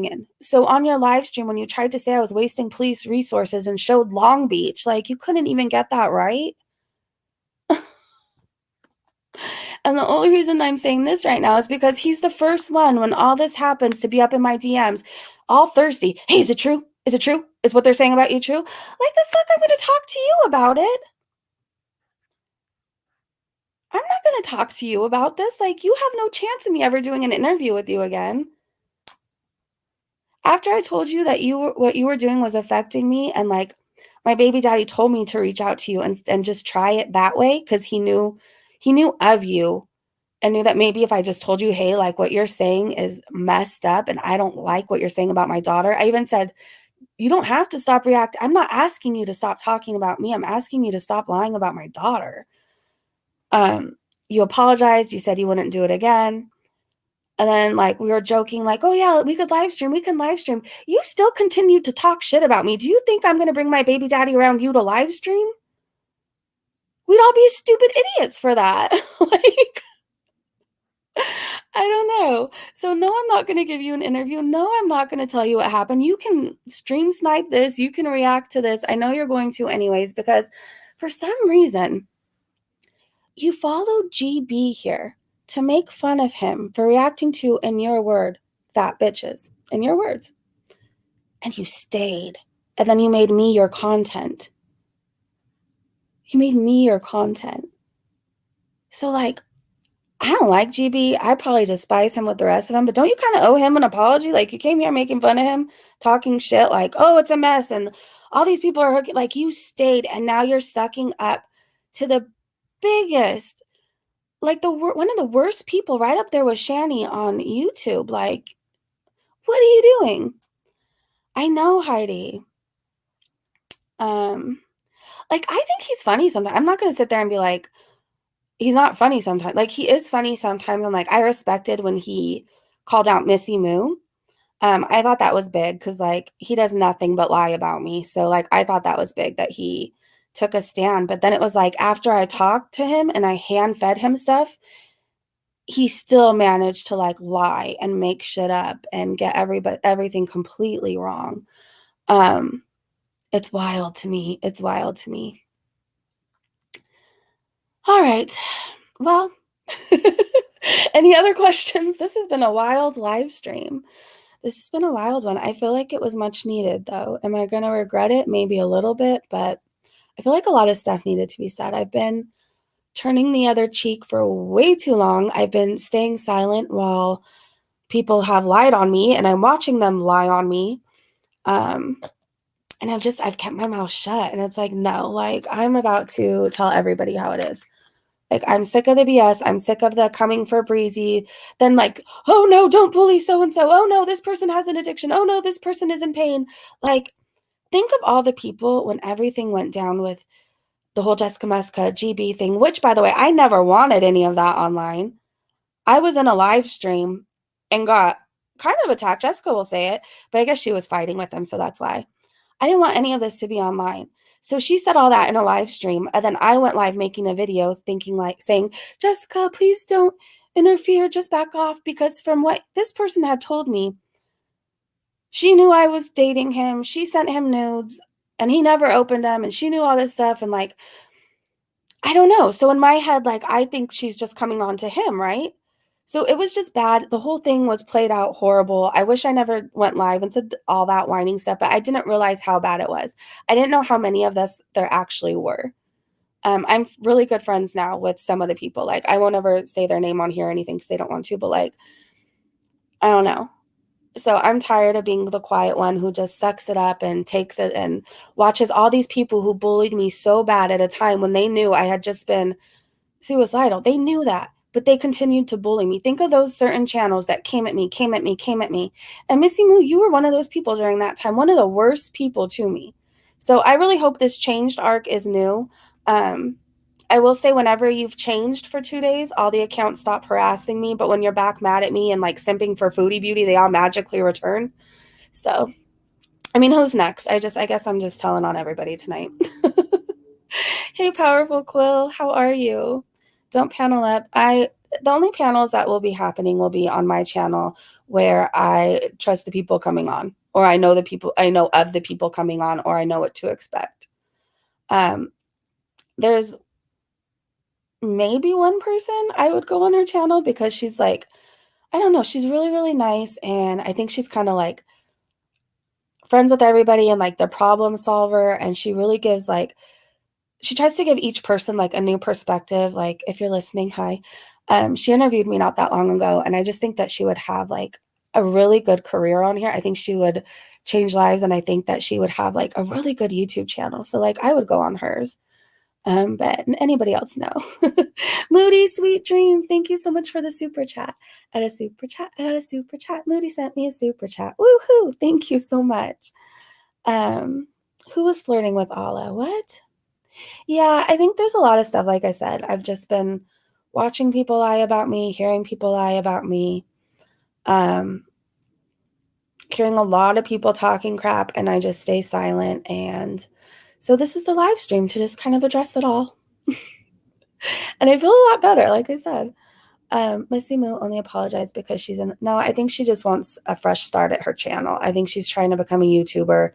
in. So on your live stream, when you tried to say I was wasting police resources and showed Long Beach, like, you couldn't even get that right. And the only reason I'm saying this right now is because he's the first one when all this happens to be up in my DMs all thirsty. Hey, is it true? Is it true? Is what they're saying about you true? Like the fuck I'm going to talk to you about it? I'm not going to talk to you about this. Like you have no chance of me ever doing an interview with you again. After I told you that what you were doing was affecting me and like my baby daddy told me to reach out to you and just try it that way because he knew of you and knew that maybe if I just told you, hey, like what you're saying is messed up and I don't like what you're saying about my daughter. I even said, you don't have to stop reacting. I'm not asking you to stop talking about me. I'm asking you to stop lying about my daughter. You apologized. You said you wouldn't do it again. And then like we were joking, like, oh yeah, we can live stream. You still continued to talk shit about me. Do you think I'm gonna bring my baby daddy around you to live stream? We'd all be stupid idiots for that. Like, I don't know. So no, I'm not gonna give you an interview. No, I'm not gonna tell you what happened. You can stream snipe this, you can react to this. I know you're going to anyways, because for some reason you followed GB here to make fun of him for reacting to, in your word, fat bitches. In your words. And you stayed. And then you made me your content. You made me your content. So, like, I don't like GB. I probably despise him with the rest of them, but don't you kind of owe him an apology? Like, you came here making fun of him, talking shit, like, oh, it's a mess, and all these people are hooking. Like, you stayed, and now you're sucking up to the biggest, like, one of the worst people right up there with Shanny on YouTube. Like, what are you doing? I know, Heidi. Like, I think he's funny sometimes. I'm not going to sit there and be like, he's not funny sometimes. Like, he is funny sometimes. And, like, I respected when he called out Missy Moo. I thought that was big because, like, he does nothing but lie about me. So, like, I thought that was big that he took a stand. But then it was like after I talked to him and I hand fed him stuff, he still managed to, like, lie and make shit up and get everything completely wrong. It's wild to me. It's wild to me. All right. Well, any other questions? This has been a wild live stream. This has been a wild one. I feel like it was much needed, though. Am I going to regret it? Maybe a little bit, but I feel like a lot of stuff needed to be said. I've been turning the other cheek for way too long. I've been staying silent while people have lied on me, and I'm watching them lie on me. And I've kept my mouth shut. And it's like, no, like, I'm about to tell everybody how it is. Like, I'm sick of the BS. I'm sick of the coming for breezy. Then, like, oh no, don't bully so and so. Oh no, this person has an addiction. Oh no, this person is in pain. Like, think of all the people when everything went down with the whole Jessica Muska GB thing, which, by the way, I never wanted any of that online. I was in a live stream and got kind of attacked. Jessica will say it, but I guess she was fighting with them, so that's why. I didn't want any of this to be online. So she said all that in a live stream. And then I went live making a video thinking, like, saying, Jessica, please don't interfere. Just back off. Because from what this person had told me, she knew I was dating him. She sent him nudes and he never opened them. And she knew all this stuff. And, like, I don't know. So in my head, like, I think she's just coming on to him, right? So it was just bad. The whole thing was played out horrible. I wish I never went live and said all that whining stuff, but I didn't realize how bad it was. I didn't know how many of this there actually were. I'm really good friends now with some of the people. Like, I won't ever say their name on here or anything because they don't want to, but, like, I don't know. So I'm tired of being the quiet one who just sucks it up and takes it and watches all these people who bullied me so bad at a time when they knew I had just been suicidal. They knew that, but they continued to bully me. Think of those certain channels that came at me. And Missy Moo, you were one of those people during that time, one of the worst people to me. So I really hope this changed arc is new. I will say whenever you've changed for 2 days, all the accounts stop harassing me. But when you're back mad at me and, like, simping for Foodie Beauty, they all magically return. So, I mean, who's next? I guess I'm just telling on everybody tonight. Hey, Powerful Quill, how are you? Don't panel up. The only panels that will be happening will be on my channel where I trust the people coming on, or I know of the people coming on, or I know what to expect. There's, maybe one person I would go on her channel because she's like, I don't know, she's really, really nice. And I think she's kind of like friends with everybody and like the problem solver. And she really gives like, she tries to give each person like a new perspective. Like, if you're listening, hi. She interviewed me not that long ago, and I just think that she would have like a really good career on here. I think she would change lives, and I think that she would have like a really good YouTube channel. So like I would go on hers. But anybody else know? Moody, sweet dreams. Thank you so much for the super chat. I got a super chat. I got a super chat. Moody sent me a super chat. Woohoo! Thank you so much. Um, who was flirting with Allah? What? Yeah, I think there's a lot of stuff. Like I said, I've just been watching people lie about me, hearing people lie about me, um, hearing a lot of people talking crap, and I just stay silent. And so this is the live stream to just kind of address it all. And I feel a lot better, like I said. Missy Moo only apologized because she's in. No, I think she just wants a fresh start at her channel. I think she's trying to become a YouTuber.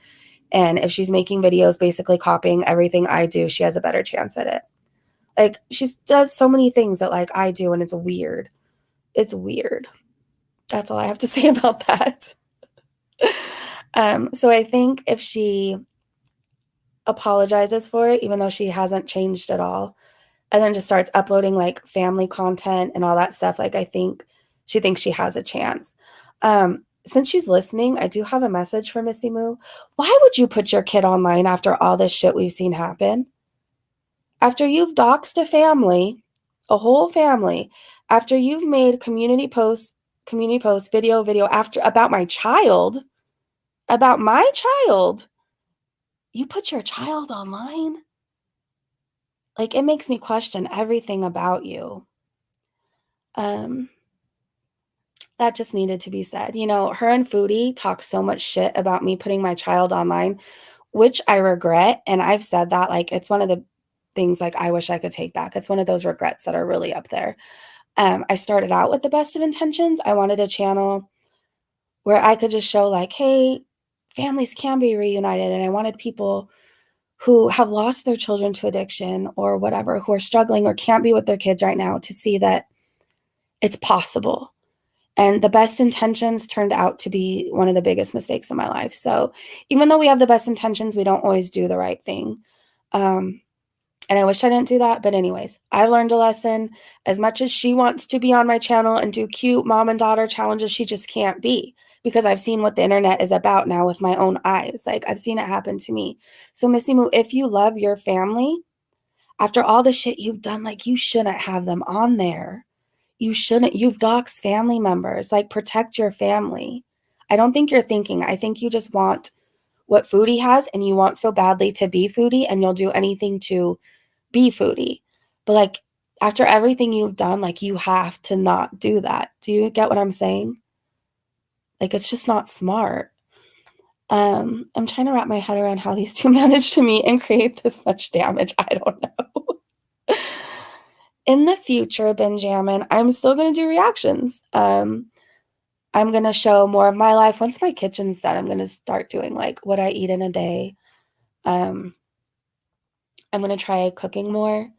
And if she's making videos basically copying everything I do, she has a better chance at it. Like, she does so many things that like I do, and it's weird. It's weird. That's all I have to say about that. So I think if she apologizes for it, even though she hasn't changed at all, and then just starts uploading like family content and all that stuff, like I think she thinks she has a chance. Since she's listening, I do have a message for Missy Moo. Why would you put your kid online after all this shit we've seen happen? After you've doxed a family, a whole family, after you've made community posts, video after about my child, you put your child online? Like, it makes me question everything about you. That just needed to be said. You know, her and Foodie talk so much shit about me putting my child online, which I regret. And I've said that, like, it's one of the things like I wish I could take back. It's one of those regrets that are really up there. I started out with the best of intentions. I wanted a channel where I could just show like, hey, families can be reunited. And I wanted people who have lost their children to addiction or whatever, who are struggling or can't be with their kids right now, to see that it's possible. And the best intentions turned out to be one of the biggest mistakes in my life. So even though we have the best intentions, we don't always do the right thing. And I wish I didn't do that. But anyways, I learned a lesson. As much as she wants to be on my channel and do cute mom and daughter challenges, she just can't be, because I've seen what the internet is about now with my own eyes. Like, I've seen it happen to me. So Missy Moo, if you love your family, after all the shit you've done, like, you shouldn't have them on there. You shouldn't. You've doxed family members. Like, protect your family. I don't think you're thinking. I think you just want what Foodie has, and you want so badly to be Foodie, and you'll do anything to be Foodie. But like, after everything you've done, like, you have to not do that. Do you get what I'm saying? Like, it's just not smart. I'm trying to wrap my head around how these two managed to meet and create this much damage. I don't know. In the future, Benjamin, I'm still going to do reactions. I'm going to show more of my life. Once my kitchen's done, I'm going to start doing like what I eat in a day. I'm going to try cooking more.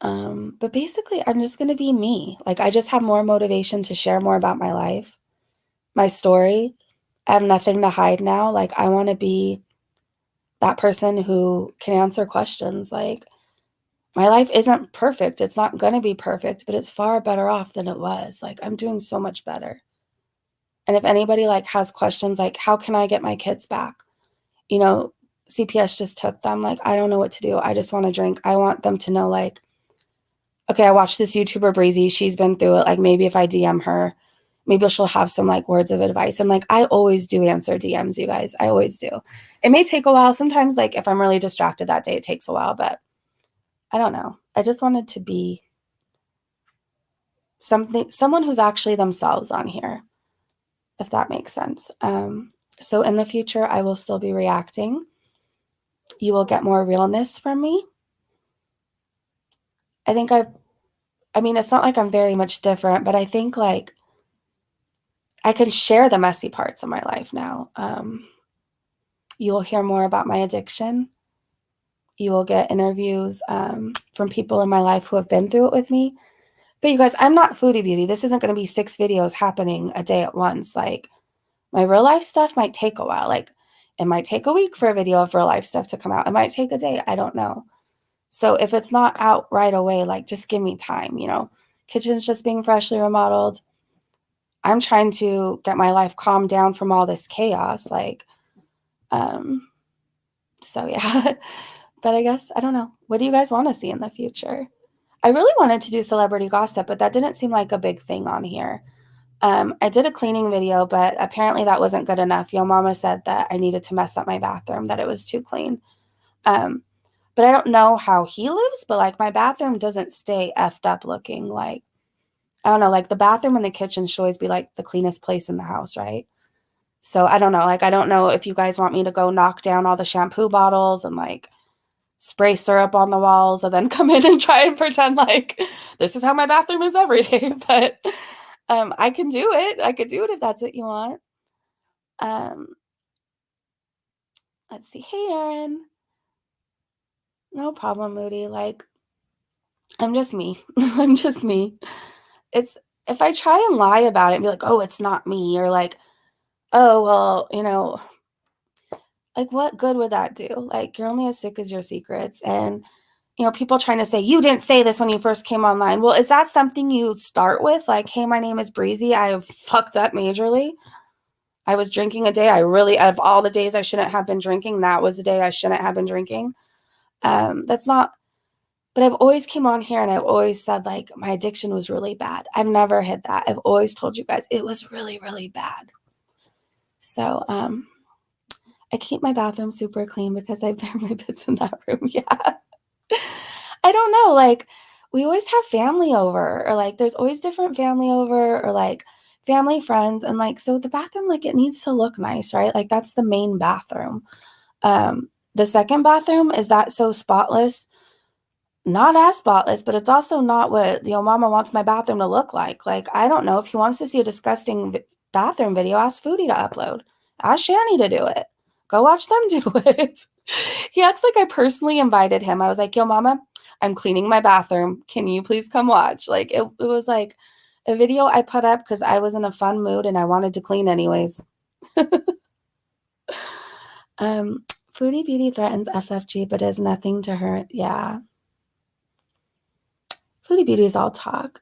But basically, I'm just going to be me. Like, I just have more motivation to share more about my life, my story. I have nothing to hide now. Like, I want to be that person who can answer questions. Like, my life isn't perfect. It's not going to be perfect, but it's far better off than it was. Like, I'm doing so much better. And if anybody like has questions, like, how can I get my kids back? You know, CPS just took them. Like, I don't know what to do. I just want to drink. I want them to know, like, okay, I watched this YouTuber Breezy. She's been through it. Like, maybe if I DM her, maybe she'll have some like words of advice. And like, I always do answer DMs, you guys. I always do. It may take a while. Sometimes, like, if I'm really distracted that day, it takes a while, but I don't know. I just wanted to be someone who's actually themselves on here, if that makes sense. So in the future, I will still be reacting. You will get more realness from me. I think I mean, it's not like I'm very much different, but I think like I can share the messy parts of my life now. You will hear more about my addiction. you will get interviews from people in my life who have been through it with me. But you guys, I'm not Foodie Beauty. This isn't going to be 6 videos happening a day at once. Like, my real life stuff might take a while. Like, it might take a week for a video of real life stuff to come out. It might take a day. I don't know. So if it's not out right away, like, just give me time, you know. Kitchen's just being freshly remodeled. I'm trying to get my life calmed down from all this chaos. Like, so yeah. But I guess, I don't know. What do you guys want to see in the future? I really wanted to do celebrity gossip, but that didn't seem like a big thing on here. I did a cleaning video, but apparently that wasn't good enough. Yo mama said that I needed to mess up my bathroom, that it was too clean. But I don't know how he lives, but like my bathroom doesn't stay effed up looking. Like, I don't know, like the bathroom and the kitchen should always be like the cleanest place in the house, right? So I don't know. Like, I don't know if you guys want me to go knock down all the shampoo bottles and like spray syrup on the walls and then come in and try and pretend like this is how my bathroom is every day. But I can do it. I could do it if that's what you want. Let's see. Hey, Erin. No problem, Moody. Like, I'm just me. I'm just me. It's if I try and lie about it and be like, oh, it's not me, or like, oh, well, you know, like what good would that do? Like, you're only as sick as your secrets. And, you know, people trying to say, you didn't say this when you first came online. Well, is that something you start with? Like, hey, my name is Breezy. I have fucked up majorly. I was drinking a day. Of all the days I shouldn't have been drinking, that was the day I shouldn't have been drinking. That's not, but I've always came on here and I've always said like my addiction was really bad. I've never hid that. I've always told you guys it was really, really bad. So, I keep my bathroom super clean because I bury my bits in that room. Yeah. I don't know. Like, we always have family over, or like there's always different family over, or like family friends. And like, so the bathroom, like, it needs to look nice, right? Like, that's the main bathroom. The second bathroom is that so spotless, not as spotless, but it's also not what Yo Mama wants my bathroom to look like. Like, I don't know if he wants to see a disgusting bathroom video, ask Foodie to upload, ask Shanny to do it. Go watch them do it. He acts like I personally invited him. I was like, Yo Mama, I'm cleaning my bathroom. Can you please come watch? Like, it was like a video I put up because I was in a fun mood and I wanted to clean anyways. Foodie Beauty threatens FFG, but does nothing to her. Yeah. Foodie Beauty is all talk.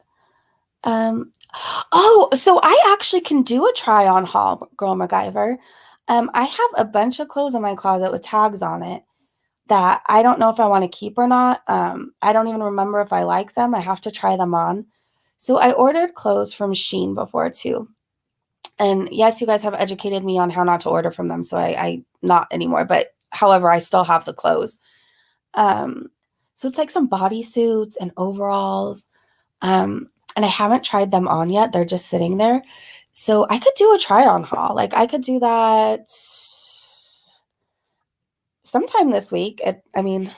Oh, so I actually can do a try on haul, Girl MacGyver. I have a bunch of clothes in my closet with tags on it that I don't know if I want to keep or not. I don't even remember if I like them. I have to try them on. So I ordered clothes from Shein before too. And yes, you guys have educated me on how not to order from them. So I not anymore, but however, I still have the clothes. So it's like some bodysuits and overalls. And I haven't tried them on yet. They're just sitting there. So I could do a try on haul. Like, I could do that sometime this week. I mean,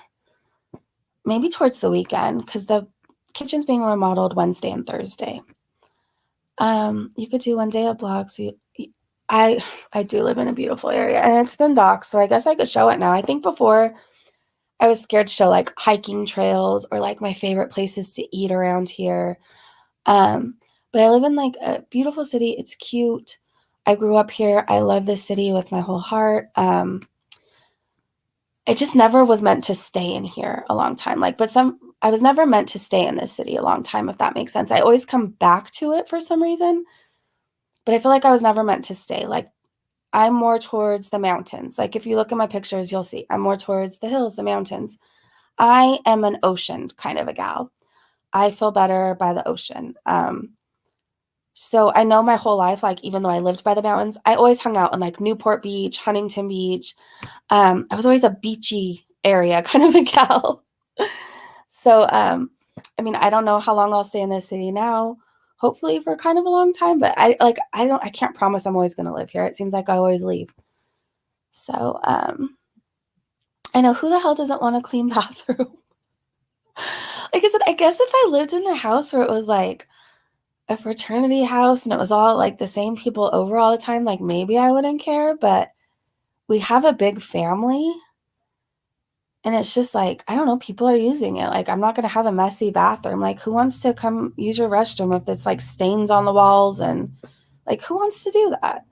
maybe towards the weekend because the kitchen's being remodeled Wednesday and Thursday. You could do one day of vlogs. I do live in a beautiful area and it's been docked, so I guess I could show it now. I think before I was scared to show like hiking trails or like my favorite places to eat around here. But I live in like a beautiful city. It's cute. I grew up here. I love this city with my whole heart. I just never was meant to stay in here a long time. Like, I was never meant to stay in this city a long time, if that makes sense. I always come back to it for some reason, but I feel like I was never meant to stay. Like, I'm more towards the mountains. Like, if you look at my pictures, you'll see I'm more towards the hills, the mountains. I am an ocean kind of a gal. I feel better by the ocean. So I know my whole life, like, even though I lived by the mountains, I always hung out in like Newport Beach, Huntington Beach. I was always a beachy area kind of a gal. So, I mean, I don't know how long I'll stay in this city now. Hopefully for kind of a long time, but I can't promise I'm always going to live here. It seems like I always leave. So, I know, who the hell doesn't want a clean bathroom? Like I said, I guess if I lived in a house where it was like a fraternity house and it was all like the same people over all the time, like maybe I wouldn't care, but we have a big family And it's just like, I don't know, people are using it. Like, I'm not going to have a messy bathroom. Like, who wants to come use your restroom if it's like stains on the walls? And like, who wants to do that?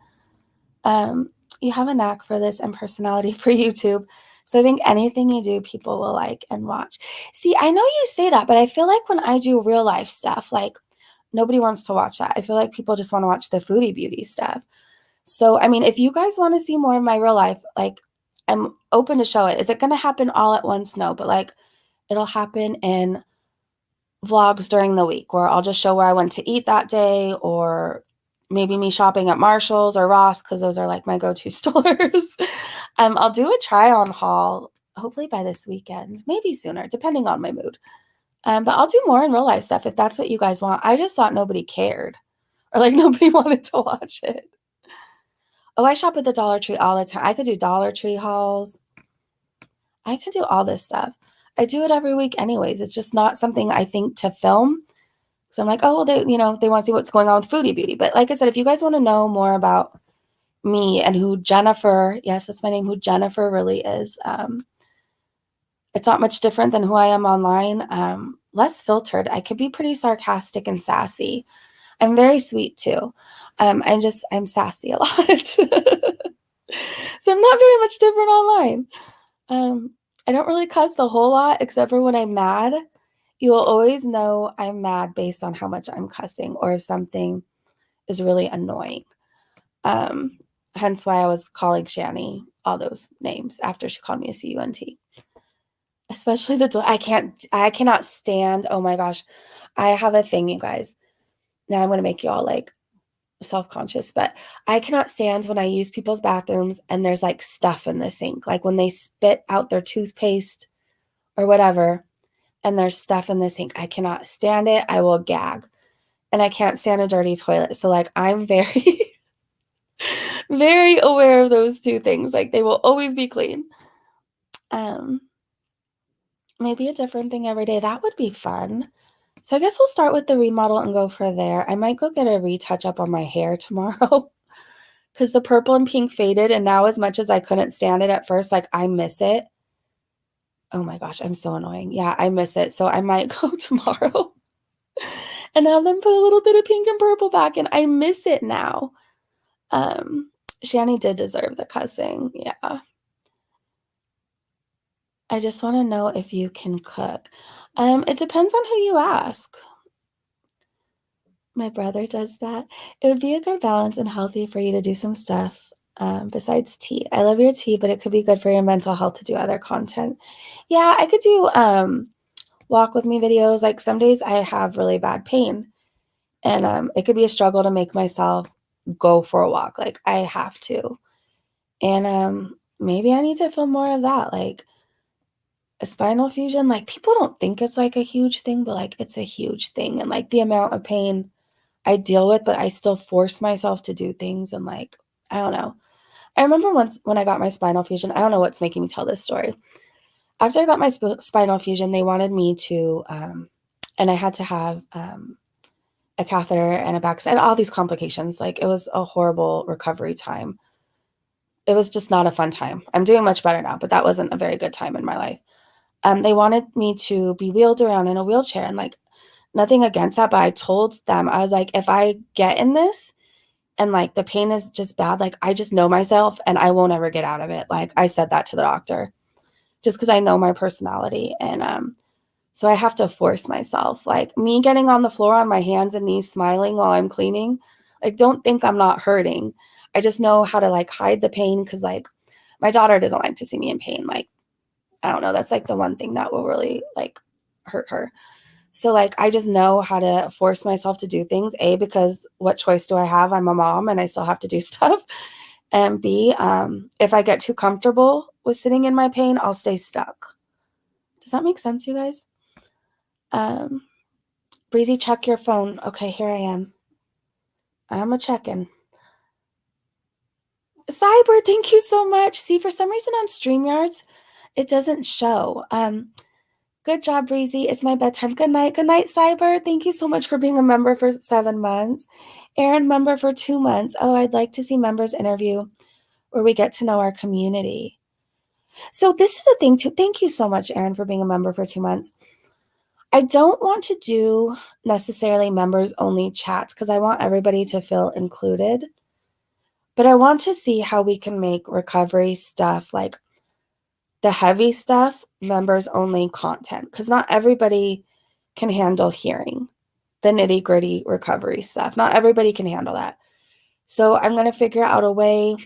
You have a knack for this and personality for YouTube. So I think anything you do, people will like and watch. See, I know you say that, but I feel like when I do real life stuff, like nobody wants to watch that. I feel like people just want to watch the foodie beauty stuff. So, I mean, if you guys want to see more of my real life, like I'm open to show it. Is it going to happen all at once? No, but like it'll happen in vlogs during the week where I'll just show where I went to eat that day, or maybe me shopping at Marshall's or Ross, because those are like my go-to stores. I'll do a try on haul hopefully by this weekend, maybe sooner, depending on my mood. But I'll do more in real life stuff if that's what you guys want. I just thought nobody cared or like nobody wanted to watch it. Oh, I shop at the Dollar Tree all the time. I could do Dollar Tree hauls. I could do all this stuff. I do it every week anyways. It's just not something I think to film. So I'm like, oh, well, they want to see what's going on with Foodie Beauty. But like I said, if you guys want to know more about me and who Jennifer, yes, that's my name, who Jennifer really is, it's not much different than who I am online. Less filtered. I could be pretty sarcastic and sassy. I'm very sweet too. I'm sassy a lot. So I'm not very much different online. I don't really cuss a whole lot except for when I'm mad. You will always know I'm mad based on how much I'm cussing or if something is really annoying. Um, Hence why I was calling Shanny all those names after she called me a cunt. Especially I cannot stand, oh my gosh. I have a thing, you guys. Now I'm going to make you all like self-conscious, but I cannot stand when I use people's bathrooms and there's like stuff in the sink. Like when they spit out their toothpaste or whatever and there's stuff in the sink. I cannot stand it. I will gag. And I can't stand a dirty toilet. So like I'm very very aware of those two things. Like they will always be clean. Maybe a different thing every day. That would be fun. So I guess we'll start with the remodel and go for there. I might go get a retouch up on my hair tomorrow because the purple and pink faded. And now as much as I couldn't stand it at first, like I miss it. Oh my gosh, I'm so annoying. Yeah, I miss it. So I might go tomorrow and have them put a little bit of pink and purple back in. I miss it now. Shanny did deserve the cussing. Yeah. I just want to know if you can cook. It depends on who you ask. My brother does that. It would be a good balance and healthy for you to do some stuff besides tea. I love your tea, but it could be good for your mental health to do other content. Yeah, I could do walk with me videos. Like some days I have really bad pain, and it could be a struggle to make myself go for a walk. Like I have to, and maybe I need to film more of that. Like a spinal fusion. Like people don't think it's like a huge thing, but like it's a huge thing, and like the amount of pain I deal with, but I still force myself to do things. And like, I don't know. I remember once when I got my spinal fusion, I don't know what's making me tell this story. After I got my spinal fusion, they wanted me to, and I had to have a catheter and a back, and all these complications. Like it was a horrible recovery time. It was just not a fun time. I'm doing much better now, but that wasn't a very good time in my life. They wanted me to be wheeled around in a wheelchair, and like nothing against that, but I told them, I was like, if I get in this and like the pain is just bad, like I just know myself and I won't ever get out of it. Like I said that to the doctor just because I know my personality. And so I have to force myself. Like me getting on the floor on my hands and knees smiling while I'm cleaning, like don't think I'm not hurting. I just know how to like hide the pain because like my daughter doesn't like to see me in pain. Like I don't know, that's like the one thing that will really like hurt her. So like I just know how to force myself to do things. A, because what choice do I have? I'm a mom and I still have to do stuff. And B, if I get too comfortable with sitting in my pain, I'll stay stuck. Does that make sense, you guys? Breezy, check your phone. Okay, here I am. I'm a checking. Cyber, thank you so much. See, for some reason on StreamYards, it doesn't show. Good job, Breezy. It's my bedtime. Good night. Good night, Cyber. Thank you so much for being a member for 7 months. Aaron, member for 2 months. Oh, I'd like to see members interview where we get to know our community. So this is a thing too. Thank you so much, Erin, for being a member for 2 months. I don't want to do necessarily members only chats because I want everybody to feel included. But I want to see how we can make recovery stuff, like the heavy stuff, members only content, because not everybody can handle hearing the nitty gritty recovery stuff. Not everybody can handle that. So I'm going to figure out a way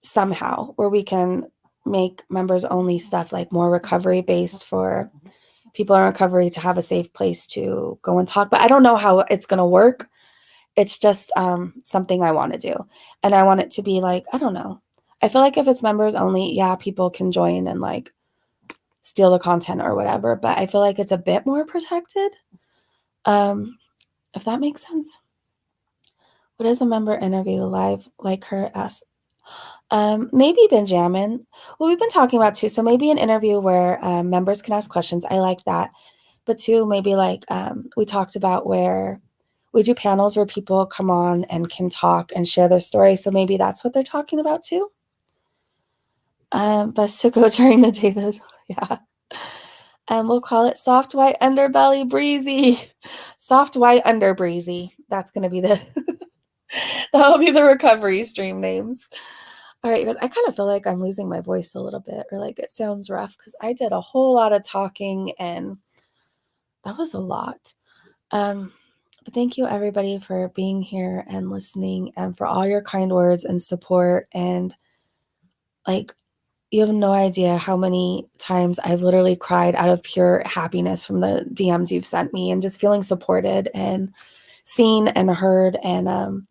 somehow where we can make members only stuff like more recovery based for people in recovery to have a safe place to go and talk. But I don't know how it's going to work. It's just something I want to do. And I want it to be like, I don't know. I feel like if it's members only, yeah, people can join and like steal the content or whatever. But I feel like it's a bit more protected. If that makes sense. What is a member interview live like her ask? Maybe Benjamin. Well, we've been talking about too. So maybe an interview where members can ask questions. I like that. But two, maybe like we talked about where we do panels where people come on and can talk and share their story. So maybe that's what they're talking about too. Best to go during the day. Yeah. And we'll call it soft white underbelly breezy. Soft white under breezy. That's gonna be the that'll be the recovery stream names. All right, you guys, I kind of feel like I'm losing my voice a little bit, or like it sounds rough because I did a whole lot of talking and that was a lot. But thank you everybody for being here and listening and for all your kind words and support. And like, you have no idea how many times I've literally cried out of pure happiness from the DMs you've sent me and just feeling supported and seen and heard. And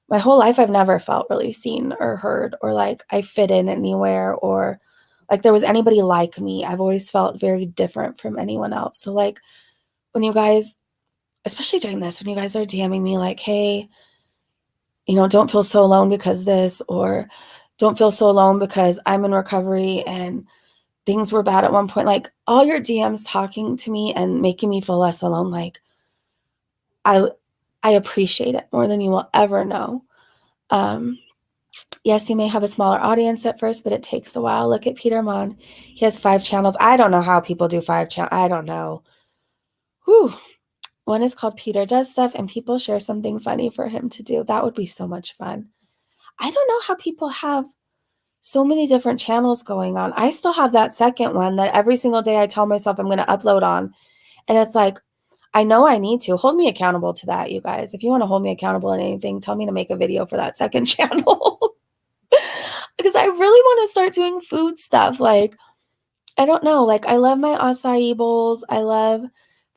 my whole life, I've never felt really seen or heard or like I fit in anywhere or like there was anybody like me. I've always felt very different from anyone else. So like when you guys, especially during this, when you guys are DMing me like, hey, don't feel so alone because this, or don't feel so alone because I'm in recovery and things were bad at one point. Like all your DMs talking to me and making me feel less alone. Like I appreciate it more than you will ever know. Yes, you may have a smaller audience at first, but it takes a while. Look at Peter Mon. He has 5 channels. I don't know how people do 5 channels. I don't know. Whew. One is called Peter Does Stuff, and people share something funny for him to do. That would be so much fun. I don't know how people have so many different channels going on. I still have that second one that every single day I tell myself I'm going to upload on. And it's like, I know I need to. Hold me accountable to that, you guys. If you want to hold me accountable in anything, tell me to make a video for that second channel. Because I really want to start doing food stuff. Like, I don't know. Like, I love my acai bowls. I love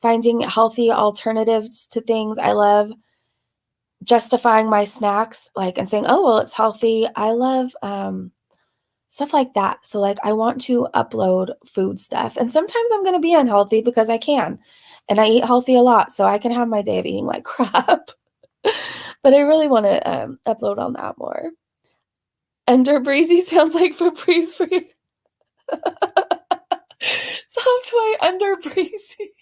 finding healthy alternatives to things. I love justifying my snacks, like, and saying, oh, well, it's healthy. I love stuff like that. So, like, I want to upload food stuff. And sometimes I'm going to be unhealthy because I can. And I eat healthy a lot. So I can have my day of eating like crap. But I really want to upload on that more. Under breezy sounds like Febreze for you. Soft white under breezy.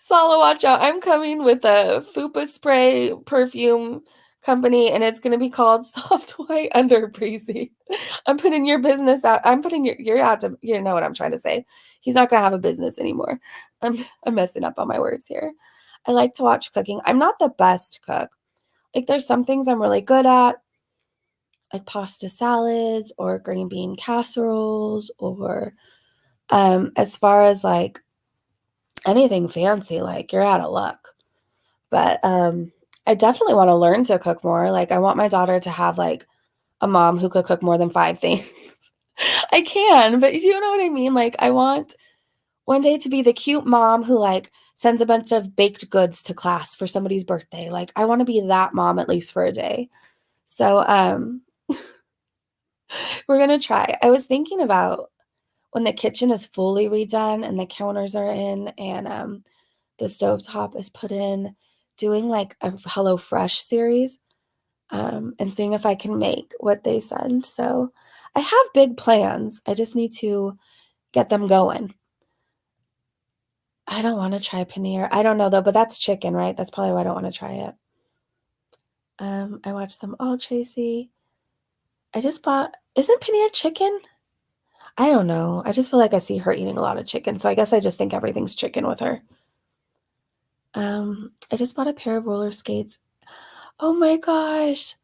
Sala, watch out. I'm coming with a Fupa spray perfume company and it's going to be called Soft White Under Breezy. I'm putting your business out. I'm putting your out to, you know what I'm trying to say. He's not going to have a business anymore. I'm messing up on my words here. I like to watch cooking. I'm not the best cook. Like there's some things I'm really good at, like pasta salads or green bean casseroles or as far as like anything fancy, like you're out of luck. But I definitely want to learn to cook more. Like I want my daughter to have like a mom who could cook more than 5 things. I can, but you know what I mean? Like I want one day to be the cute mom who like sends a bunch of baked goods to class for somebody's birthday. Like I want to be that mom at least for a day. So we're going to try. I was thinking about when the kitchen is fully redone and the counters are in and the stovetop is put in, doing like a Hello Fresh series and seeing if I can make what they send. So I have big plans. I just need to get them going. I don't want to try paneer. I don't know though, but that's chicken, right? That's probably why I don't want to try it. I watched them all, Tracy. I just bought, isn't paneer chicken? I don't know. I just feel like I see her eating a lot of chicken, so I guess I just think everything's chicken with her. I just bought a pair of roller skates. Oh my gosh.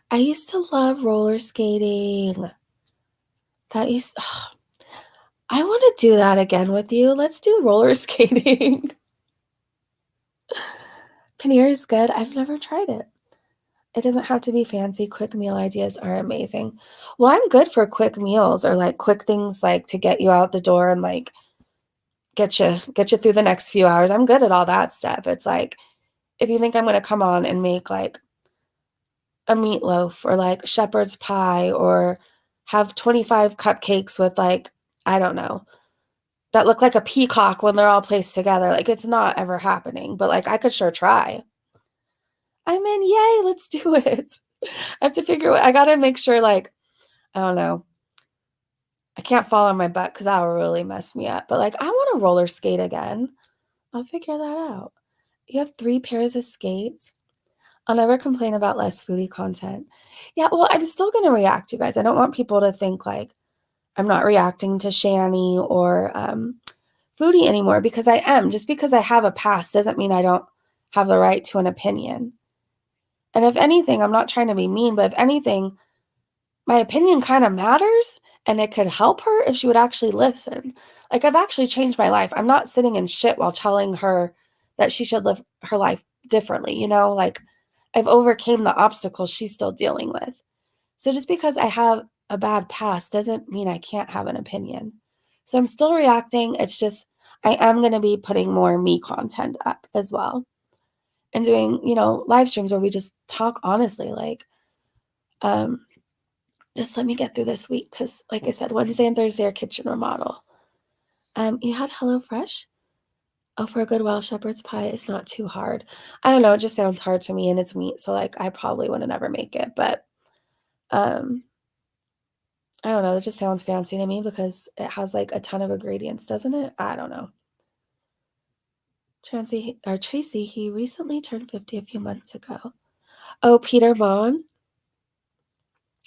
I used to love roller skating. That used I want to do that again with you. Let's do roller skating. Paneer is good. I've never tried it. It doesn't have to be fancy. Quick meal ideas are amazing. Well, I'm good for quick meals or like quick things like to get you out the door and like get you through the next few hours. I'm good at all that stuff. It's like if you think I'm going to come on and make like a meatloaf or like shepherd's pie or have 25 cupcakes with like I don't know, that look like a peacock when they're all placed together. Like it's not ever happening, but like I could sure try. I'm in, yay, let's do it. I have to figure I gotta make sure like, I don't know. I can't fall on my butt because that will really mess me up. But like I want to roller skate again. I'll figure that out. You have 3 pairs of skates. I'll never complain about less foodie content. Yeah, well, I'm still gonna react, you guys. I don't want people to think like I'm not reacting to Shanny or foodie anymore because I am. Just because I have a past doesn't mean I don't have the right to an opinion. And if anything, I'm not trying to be mean, but if anything, my opinion kind of matters and it could help her if she would actually listen. Like I've actually changed my life. I'm not sitting in shit while telling her that she should live her life differently, you know? Like I've overcame the obstacles she's still dealing with. So just because I have a bad past doesn't mean I can't have an opinion. So I'm still reacting. It's just I am going to be putting more me content up as well and doing, live streams where we just talk honestly like just let me get through this week cuz like I said Wednesday and Thursday are kitchen remodel. You had HelloFresh? Oh, for a good Welsh shepherd's pie, it's not too hard. I don't know, it just sounds hard to me and it's meat, so like I probably would never make it, but um I don't know, it just sounds fancy to me because it has, like, a ton of ingredients, doesn't it? I don't know. Tracy, he recently turned 50 a few months ago. Oh, Peter Vaughn?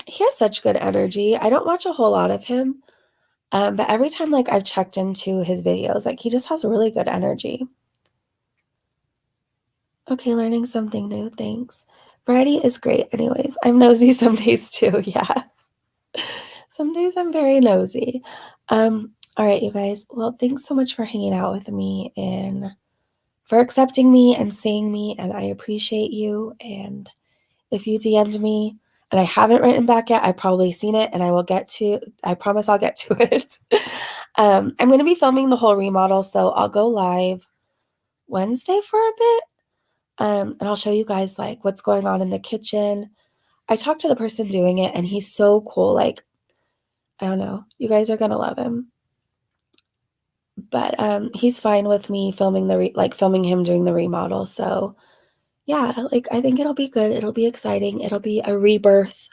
He has such good energy. I don't watch a whole lot of him, but every time, like, I've checked into his videos, like, he just has really good energy. Okay, learning something new, thanks. Variety is great anyways. I'm nosy some days too, yeah. Some days I'm very nosy. All right, you guys. Well, thanks so much for hanging out with me and for accepting me and seeing me, and I appreciate you. And if you DM'd me and I haven't written back yet, I've probably seen it and I promise I'll get to it. I'm going to be filming the whole remodel, so I'll go live Wednesday for a bit. And I'll show you guys like what's going on in the kitchen. I talked to the person doing it and he's so cool. Like, I don't know, you guys are going to love him. But he's fine with me filming filming him doing the remodel. So yeah, like I think it'll be good. It'll be exciting. It'll be a rebirth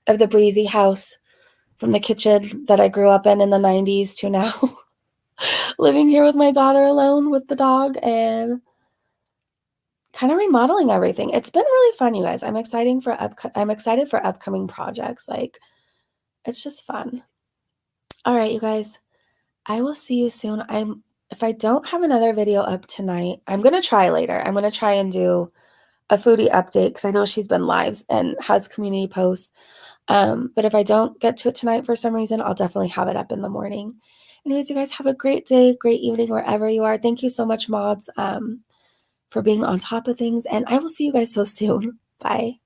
of the breezy house from the kitchen that I grew up in the 90s to now living here with my daughter alone with the dog and kind of remodeling everything. It's been really fun, you guys. I'm excited for upcoming projects. Like it's just fun. All right, you guys. I will see you soon. If I don't have another video up tonight, I'm going to try later. I'm going to try and do a foodie update because I know she's been lives and has community posts. But if I don't get to it tonight for some reason, I'll definitely have it up in the morning. Anyways, you guys have a great day, great evening, wherever you are. Thank you so much, mods, for being on top of things. And I will see you guys so soon. Bye.